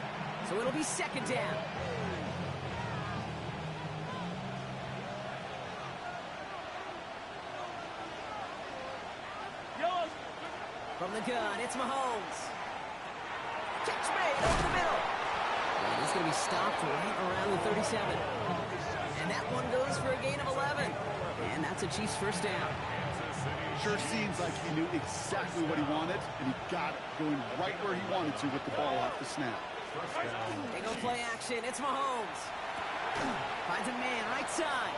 So it'll be 2nd down. From the gun, it's Mahomes. Catch made over the middle. And he's going to be stopped right around the 37. And that one goes for a gain of 11. And that's a Chiefs 1st down. Sure seems like he knew exactly what he wanted, and he got it, going right where he wanted to with the ball off the snap. They go play action. It's Mahomes. Finds a man right side.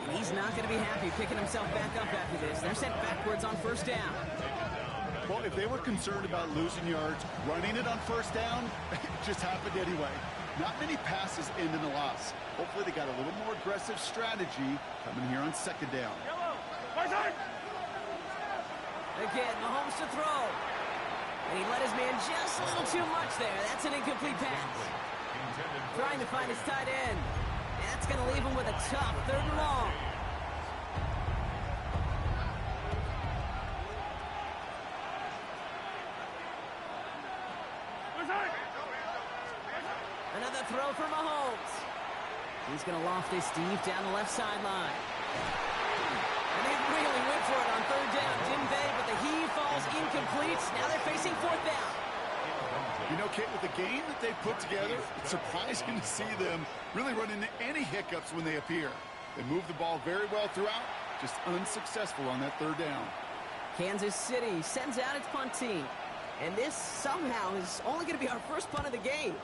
And he's not going to be happy picking himself back up after this. They're sent backwards on 1st down. Well, if they were concerned about losing yards, running it on 1st down, it just happened anyway. Not many passes end in a loss. Hopefully they got a little more aggressive strategy coming here on 2nd down. Again, Mahomes to throw. And he let his man just a little too much there. That's an incomplete pass. Trying to find his tight end. And that's going to leave him with a tough 3rd and long. Another throw for Mahomes. He's going to loft this deep down the left sideline. And they really went for it on 3rd down, didn't they? But the heave falls incomplete. Now they're facing 4th down. You know, Kate, with the game that they put together, it's surprising to see them really run into any hiccups when they appear. They move the ball very well throughout, just unsuccessful on that 3rd down. Kansas City sends out its punt team. And this somehow is only going to be our first punt of the game.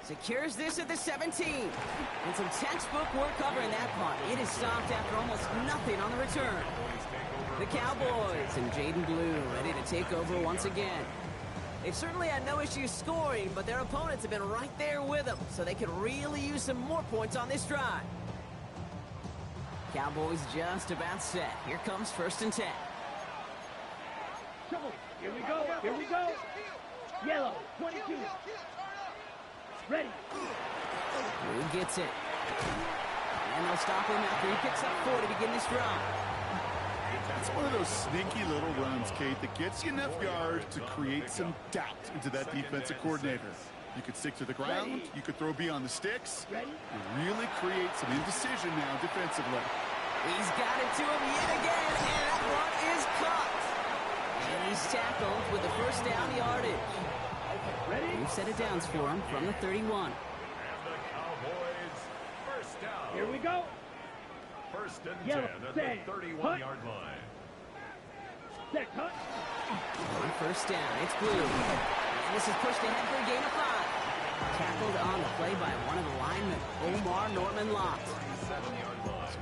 Secures this at the 17. And some textbook work covering that punt. It is stopped after almost nothing on the return. The Cowboys and Jaden Blue ready to take over once again. They've certainly had no issues scoring, but their opponents have been right there with them, so they could really use some more points on this drive. Cowboys just about set. Here comes 1st and 10. Here we go. Here we go. Yellow, 22. Ready. Blue gets it. And they'll stop him after he picks up 4 to begin this drive. It's one of those sneaky little runs, Kate, that gets you enough yards to create some doubt into that defensive coordinator. You could stick to the ground. You could throw beyond the sticks. You really create some indecision now defensively. He's got it to him yet again, and that one is caught. And he's tackled with the 1st down yardage. New set of downs for him from the 31. And the Cowboys, 1st down. Here we go. 1st and 10 Yellow, at the 31-yard line. Set, cut. On 1st down, it's Blue. And this is pushed ahead for a gain of 5. Tackled on the play by one of the linemen, Omar Norman-Lott.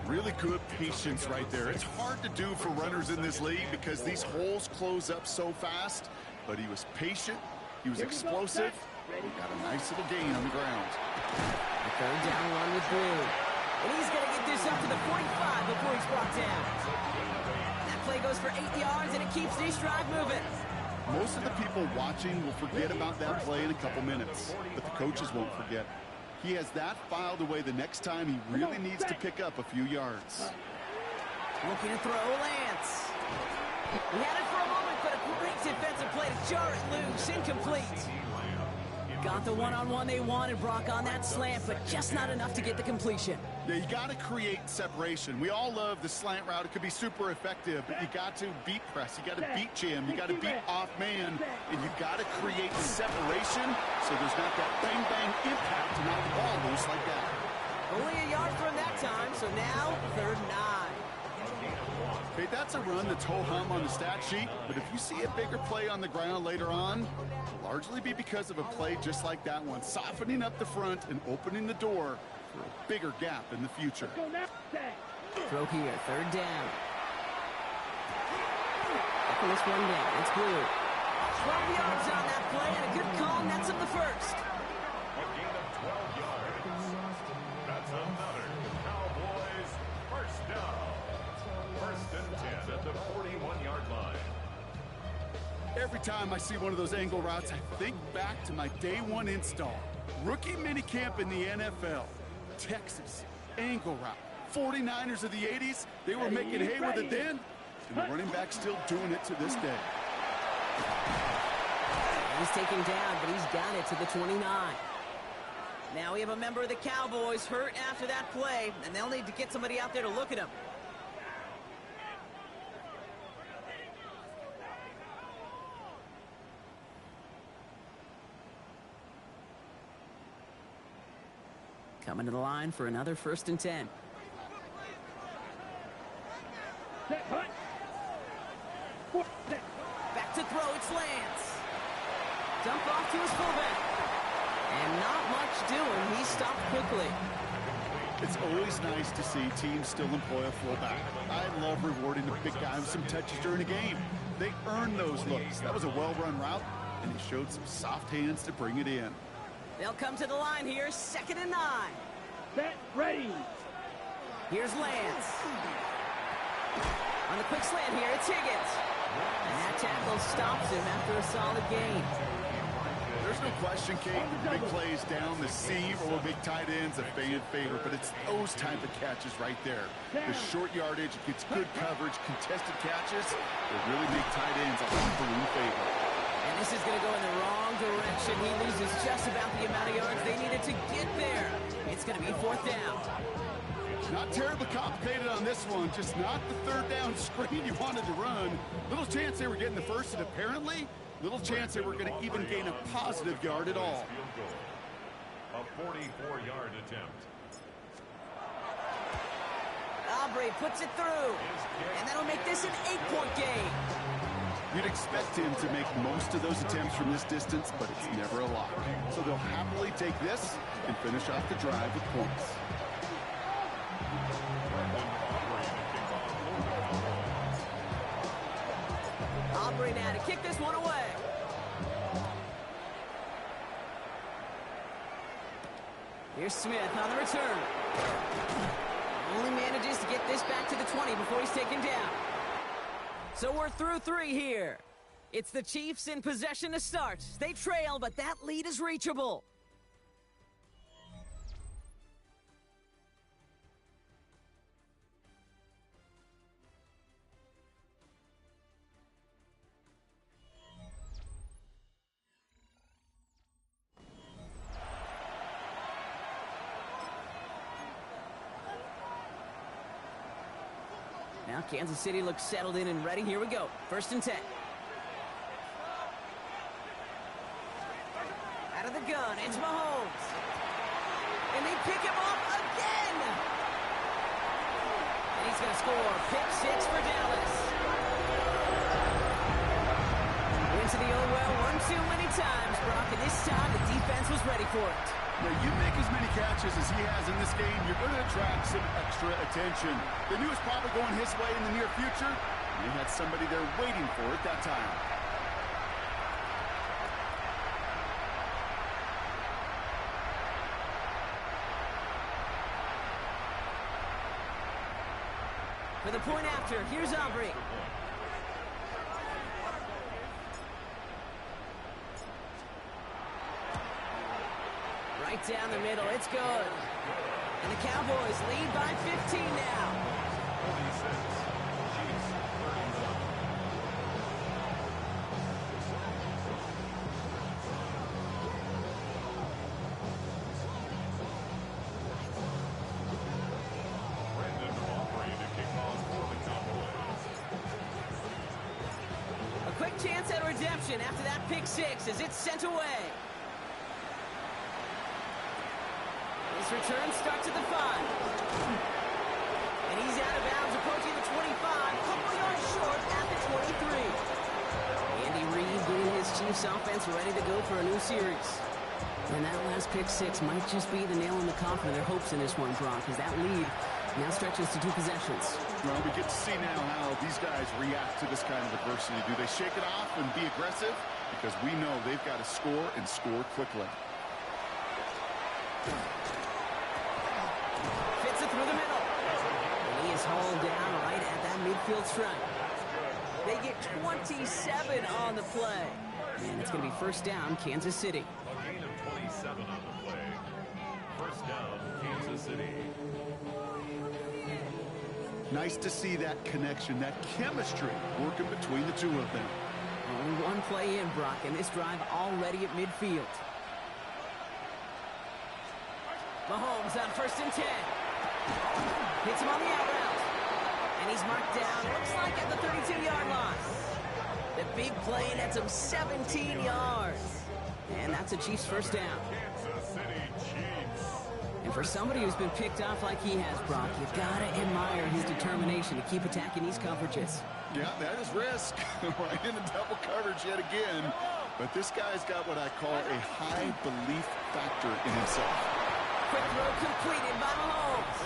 Really good patience right there. It's hard to do for runners in this league because these holes close up so fast. But he was patient. He was explosive. He got a nice little gain on the ground. The 3rd down run with Blue. And he's going to get this up to the 45 before he's brought down. That play goes for 8 yards, and it keeps this drive moving. Most of the people watching will forget about that play in a couple minutes, but the coaches won't forget. He has that filed away the next time he really needs to pick up a few yards. Looking to throw Lance. He had it for a moment, but a great defensive play to jar it loose. Incomplete. Got the one-on-one they wanted, Brock, on that slant, but just not enough to get the completion. Yeah, you got to create separation. We all love the slant route. It could be super effective, but you got to beat press. You got to beat jam. You got to beat off man, and you got to create separation so there's not that bang-bang impact to knock the ball loose like that. Only a yard from that time, so now 3rd and 9. Okay, that's a run that's ho-hum on the stat sheet, but if you see a bigger play on the ground later on, it'll largely be because of a play just like that one, softening up the front and opening the door for a bigger gap in the future. Throw here, 3rd down. Tackle this one down, it's Blue. 12 yards on that play, and a good call nets up the 1st. A gain of 12 yards. That's another Cowboys 1st down. 1st and 10 at the 41-yard line. Every time I see one of those angle routes, I think back to my day 1 install. Rookie minicamp in the NFL. Texas, angle route. 49ers of the 80s, they were making hay with it then, and the running back's still doing it to this day. He's taken down, but he's got it to the 29. Now we have a member of the Cowboys hurt after that play, and they'll need to get somebody out there to look at him. Coming to the line for another 1st and 10. Back to throw, it's Lance. Dump off to his fullback. And not much doing, he stopped quickly. It's always nice to see teams still employ a fullback. I love rewarding the big guy with some touches during a game. They earn those looks. That was a well-run route, and he showed some soft hands to bring it in. They'll come to the line here, 2nd and 9. Set, ready. Here's Lance. On the quick slant here, it's Higgins. And that tackle stops him after a solid gain. There's no question, Kate, big plays down the seam or big tight ends a fan favorite, but it's those type of catches right there. The short yardage, it gets good coverage, contested catches, they really make tight ends a lot in favor. And this is going to go in the wrong direction. He loses just about the amount of yards they needed to get there. It's going to be 4th down. Not terribly complicated on this one, just not the 3rd down screen you wanted to run. Little chance they were getting the first, and apparently little chance they were going to even gain a positive yard at all. A 44-yard attempt. Aubrey puts it through, and that'll make this an 8-point game. You'd expect him to make most of those attempts from this distance, but it's never a lot. So they'll happily take this and finish off the drive with points. Aubrey now to kick this one away. Here's Smith on the return. Only manages to get this back to the 20 before he's taken down. So we're through 3 here. It's the Chiefs in possession to start. They trail, but that lead is reachable. Now Kansas City looks settled in and ready. Here we go. 1st and 10. Out of the gun, it's Mahomes. And they pick him up again. And he's going to score. Pick 6 for Dallas. Into the old well, 1-2 many times, Brock. And this time, the defense was ready for it. Now, you make as many catches as he has in this game, you're going to attract some extra attention. They knew it was probably going his way in the near future. They had somebody there waiting for it that time. For the point after, here's Aubrey. Right down the middle, it's good. And the Cowboys lead by 15 now. 46. Chiefs 31. Brandon Aubrey to kick off for the Cowboys. A quick chance at redemption after that pick 6 as it's sent away. This return starts at the 5. And he's out of bounds, approaching the 25. Couple yards short at the 23. Andy Reid getting his Chiefs offense ready to go for a new series. And that last pick 6 might just be the nail in the coffin of their hopes in this one, Brock, as that lead now stretches to 2 possessions. Well, we get to see now how these guys react to this kind of adversity. Do they shake it off and be aggressive? Because we know they've got to score and score quickly. Fits it through the middle. And he is hauled down right at that midfield stripe. They get 27 on the play. And it's going to be 1st down, Kansas City. A gain of 27 on the play. 1st down, Kansas City. Nice to see that connection, that chemistry working between the two of them. Only one play in, Brock, and this drive already at midfield. Mahomes on 1st and 10. Hits him on the out route. And he's marked down, looks like at the 32-yard line. The big play nets him 17 yards. And that's a Chiefs 1st down. Kansas City Chiefs. And for somebody who's been picked off like he has, Brock, you've got to admire his determination to keep attacking these coverages. Yeah, that is risk. Right into double coverage yet again. But this guy's got what I call a high belief factor in himself. Quick throw completed by Mahomes.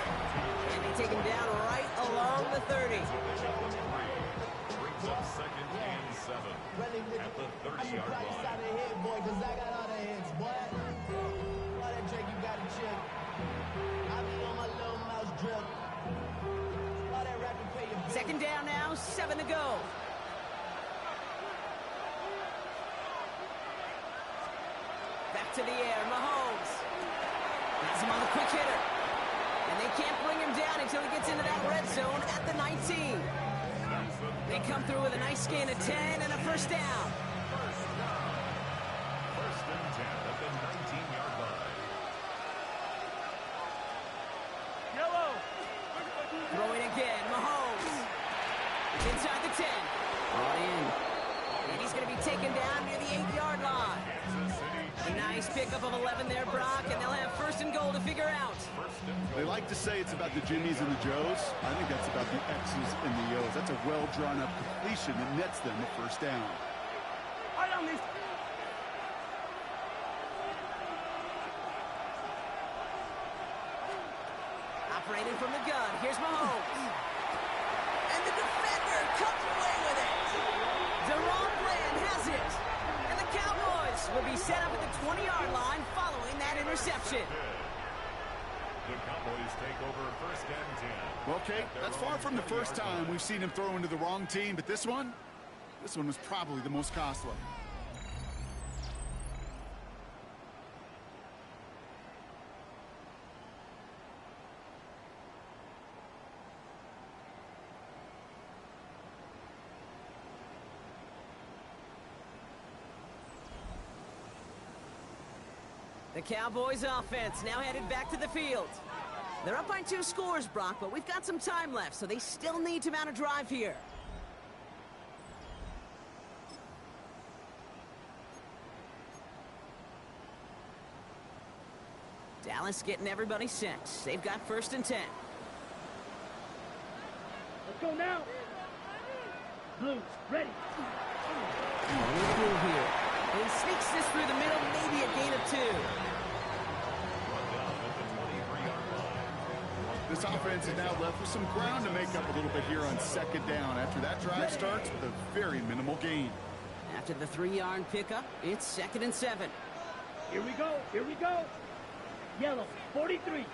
And they take him down right along the 30. Brings up 2nd and 7 at the 30-yard line. 2:37 to go. Back to the air, Mahomes. Has him on the quick hitter. And they can't bring him down until he gets into that red zone at the 19. They come through with a nice gain of 10 and a first down. First and 10 at the 19-yard line. Yellow. Throwing again, Mahomes. It's inside the 10. Brought in. And he's going to be taken down near the 8-yard line. Kansas City A nice pickup of 11 there, Brock, and they'll have first and goal to figure out. They like to say it's about the Jimmies and the Joes. I think that's about the X's and the O's. That's a well-drawn-up completion that nets them the first down. Right on this. Operating from the gun, here's Mahomes. And the defender comes away with it. Deron Bland has it. And the Cowboys will be set up at the 20-yard line following that interception. The Cowboys take over first and 10. Well, Kate, that's far from the first time we've seen him throw into the wrong team, but this one was probably the most costly. The Cowboys offense now headed back to the field. They're up by 2 scores, Brock, but we've got some time left, so they still need to mount a drive here. Dallas getting everybody set. They've got first and 10. Let's go now. Blues, ready. Only blue here. And he sneaks this through the middle, maybe a gain of 2. This offense is now left with some ground to make up a little bit here on second down after that drive starts with a very minimal gain. After the 3-yard pickup, it's second and 7. Here we go. Here we go. Yellow, 43.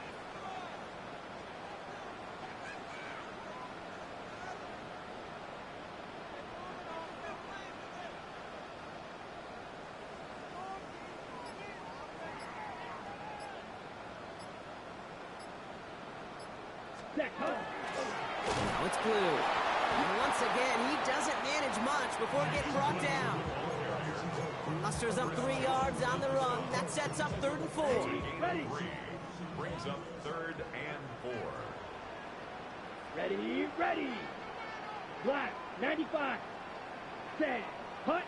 Now it's blue. And once again, he doesn't manage much before getting brought down. Musters up 3 yards on the run. That sets up 3rd and 4. Ready. Brings up 3rd and 4. Ready, ready. Black, 95. Set, hut.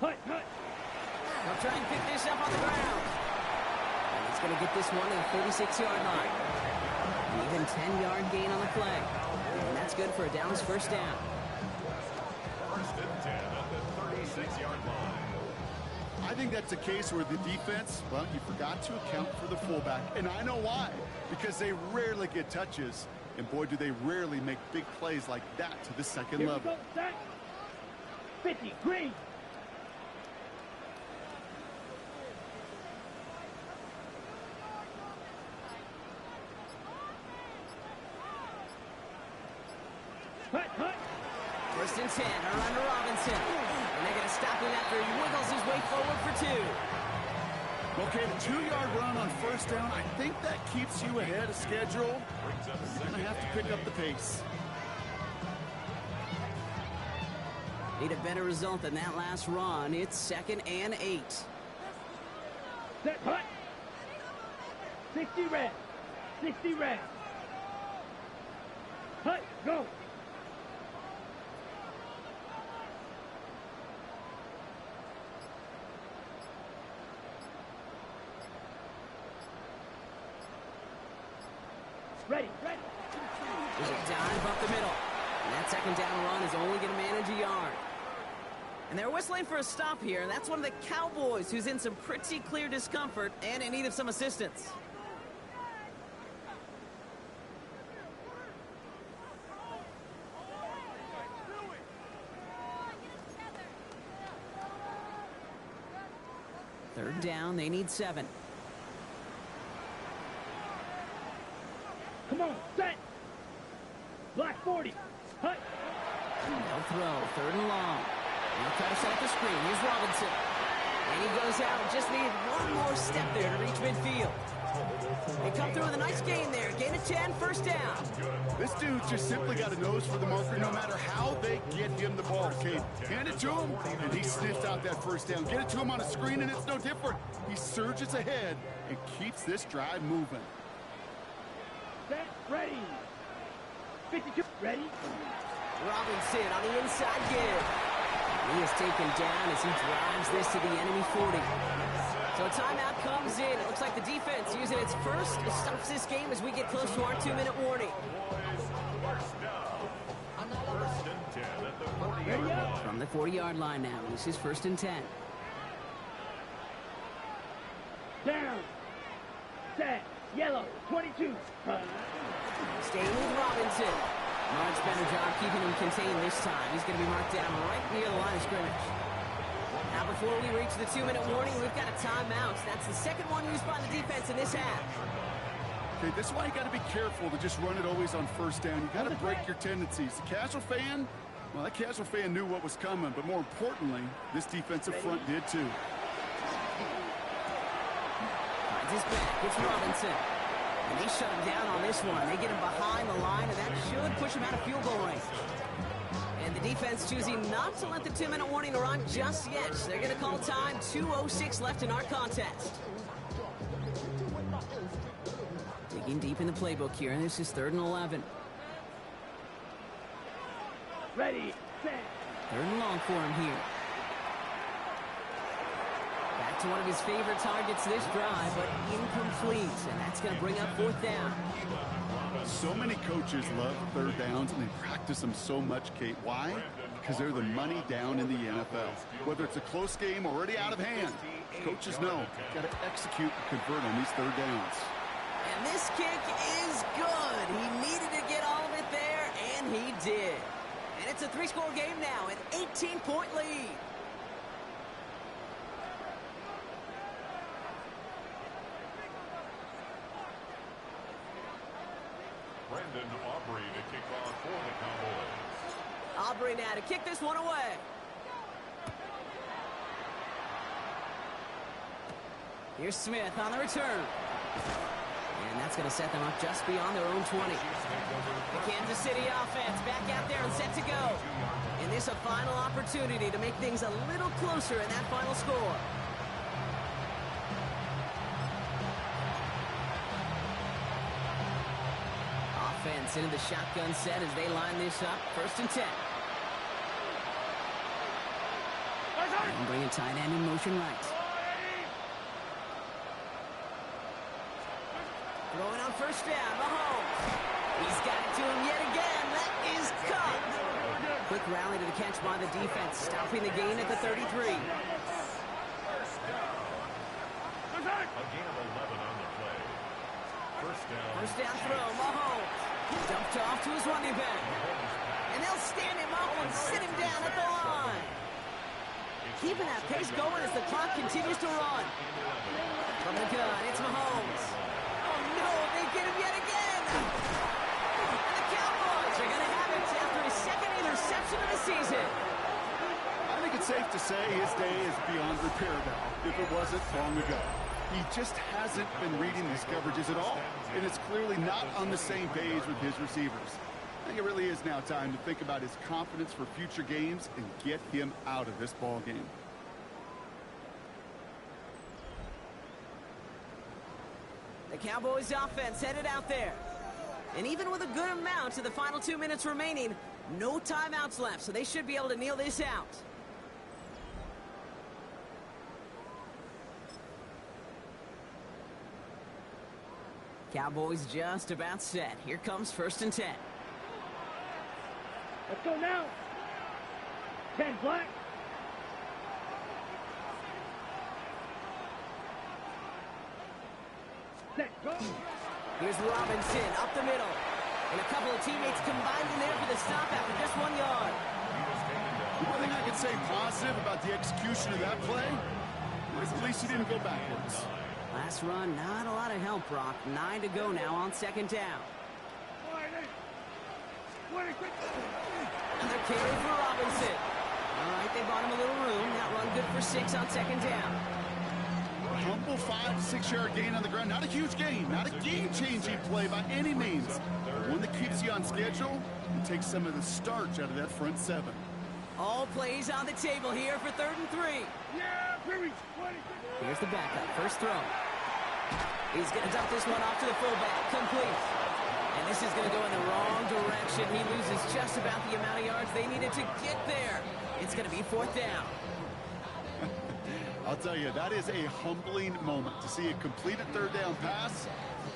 Hut, hut. They'll try and pick this up on the ground. And he's going to get this one to the 36-yard line. An even 10-yard gain on the play. And that's good for a Dallas first down. First and 10 at the 36-yard line. I think that's a case where the defense, well, you forgot to account for the fullback. And I know why. Because they rarely get touches. And boy, do they rarely make big plays like that to the second Here level. we go, set. 50, green. Hut, hut. First and 10, around to Robinson. And they're going to stop him after he wiggles his way forward for 2. Okay, the 2-yard run on first down, I think that keeps you ahead of schedule. You're going to have to pick up the pace. Need a better result than that last run. It's 2nd and 8. Set, hut. 60 red. 60 red. Hut, go. Ready, ready. There's a dive up the middle. And that second down run is only going to manage a yard. And they're whistling for a stop here, and that's one of the Cowboys who's in some pretty clear discomfort and in need of some assistance. Third down, they need 7. Come on, set. Black 40. Hut. They'll throw, 3rd and long. They'll try to set up the screen. Here's Robinson. And he goes out. Just needed one more step there to reach midfield. They come through with a nice gain there. Gain of 10, 1st down. This dude just simply got a nose for the marker no matter how they get him the ball, Kate. Hand it to him, and he sniffs out that 1st down. Get it to him on a screen, and it's no different. He surges ahead and keeps this drive moving. Set, ready. 52, ready. Robinson on the inside give. He is taken down as he drives this to the enemy 40. So a timeout comes in. It looks like the defense using its first stops this game as we get close to our 2-minute warning. From the 40-yard line now. This is 1st and 10. Down. Set. Yellow. 22. Staying with Robinson. Much better job keeping him contained this time. He's going to be marked down right near the line of scrimmage. Now, before we reach the 2-minute warning, we've got a timeout. That's the 2nd one used by the defense in this half. Okay, this is why you got to be careful to just run it always on 1st down. You got to break your tendencies. The casual fan, well, that casual fan knew what was coming, but more importantly, this defensive front did too. Finds his back. It's Robinson. And they shut him down on this one. They get him behind the line, and that should push him out of field goal range. And the defense choosing not to let the 2-minute warning run just yet. They're going to call time. 2:06 left in our contest. Digging deep in the playbook here, and this is 3rd and 11. Ready, set. 3rd and long for him here. Back to one of his favorite targets this drive, but incomplete. And that's going to bring up 4th down. So many coaches love 3rd downs, and they practice them so much, Kate. Why? Because they're the money down in the NFL. Whether it's a close game or already out of hand, coaches know got to execute and convert on these 3rd downs. And this kick is good. He needed to get all of it there, and he did. And it's a 3-score game now, an 18-point lead. Brendan Aubrey to kick off for the Cowboys. Aubrey now to kick this one away. Here's Smith on the return. And that's going to set them up just beyond their own 20. The Kansas City offense back out there and set to go. And this a final opportunity to make things a little closer in that final score. Offense into the shotgun set as they line this up. 1st and 10. And bring a tight end in motion right. Throwing on 1st down, Mahomes. He's got it to him yet again. That is caught. Quick rally to the catch by the defense, stopping the gain at the 33. A gain of 11 on the play. 1st down throw, Mahomes. Dumped off to his running back. And they'll stand him up and sit him down at the line. Keeping that pace going as the clock continues to run. From the gun, it's Mahomes. Oh no, they get him yet again. And the Cowboys are going to have it after his 2nd interception of the season. I think it's safe to say his day is beyond repair now, if it wasn't long ago. He just hasn't been reading these coverages at all, and it's clearly not on the same page with his receivers. I think it really is now time to think about his confidence for future games and get him out of this ball game. The Cowboys offense headed out there. And even with a good amount to the final 2 minutes remaining, no timeouts left, so they should be able to kneel this out. Cowboys just about set. Here comes 1st and 10. Let's go now. 10 black. Set, go. Here's Robinson up the middle. And a couple of teammates combined in there for the stop after just 1 yard. The one thing I can say positive about the execution of that play, At least he didn't go backwards. Last run, not a lot of help, Brock. 9 to go now on second down. Another carry for Robinson. All right, they bought him a little room. That run good for 6 on second down. Humble 5 to 6 yard gain on the ground. Not a huge gain, not a game-changing play by any means. But one that keeps you on schedule and takes some of the starch out of that front 7. All plays on the table here for 3rd and 3. Here's the backup, first throw. He's going to dump this one off to the fullback, complete. And this is going to go in the wrong direction. He loses just about the amount of yards they needed to get there. It's going to be 4th down. I'll tell you, that is a humbling moment to see a completed 3rd down pass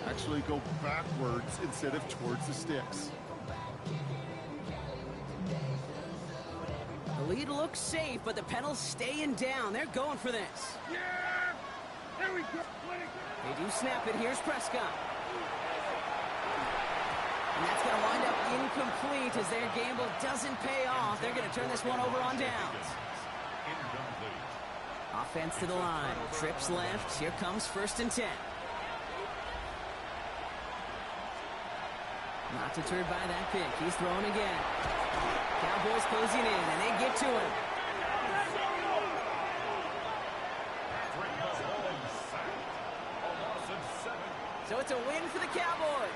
actually go backwards instead of towards the sticks. The lead looks safe, but the Penals staying down. They're going for this. There we go. They do snap it. Here's Prescott. And that's going to wind up incomplete as their gamble doesn't pay off. They're going to turn this one over on downs. Offense to the line. Trips left. Here comes 1st and 10. Not deterred by that pick. He's throwing again. Cowboys closing in, and they get to him. So it's a win for the Cowboys.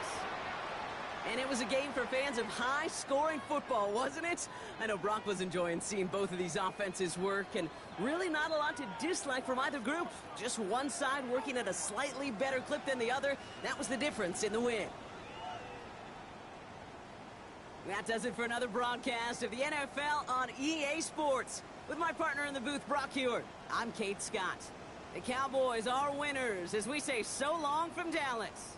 And it was a game for fans of high-scoring football, wasn't it? I know Brock was enjoying seeing both of these offenses work, and really not a lot to dislike from either group. Just one side working at a slightly better clip than the other. That was the difference in the win. That does it for another broadcast of the NFL on EA Sports. With my partner in the booth, Brock Hewitt, I'm Kate Scott. The Cowboys are winners as we say so long from Dallas.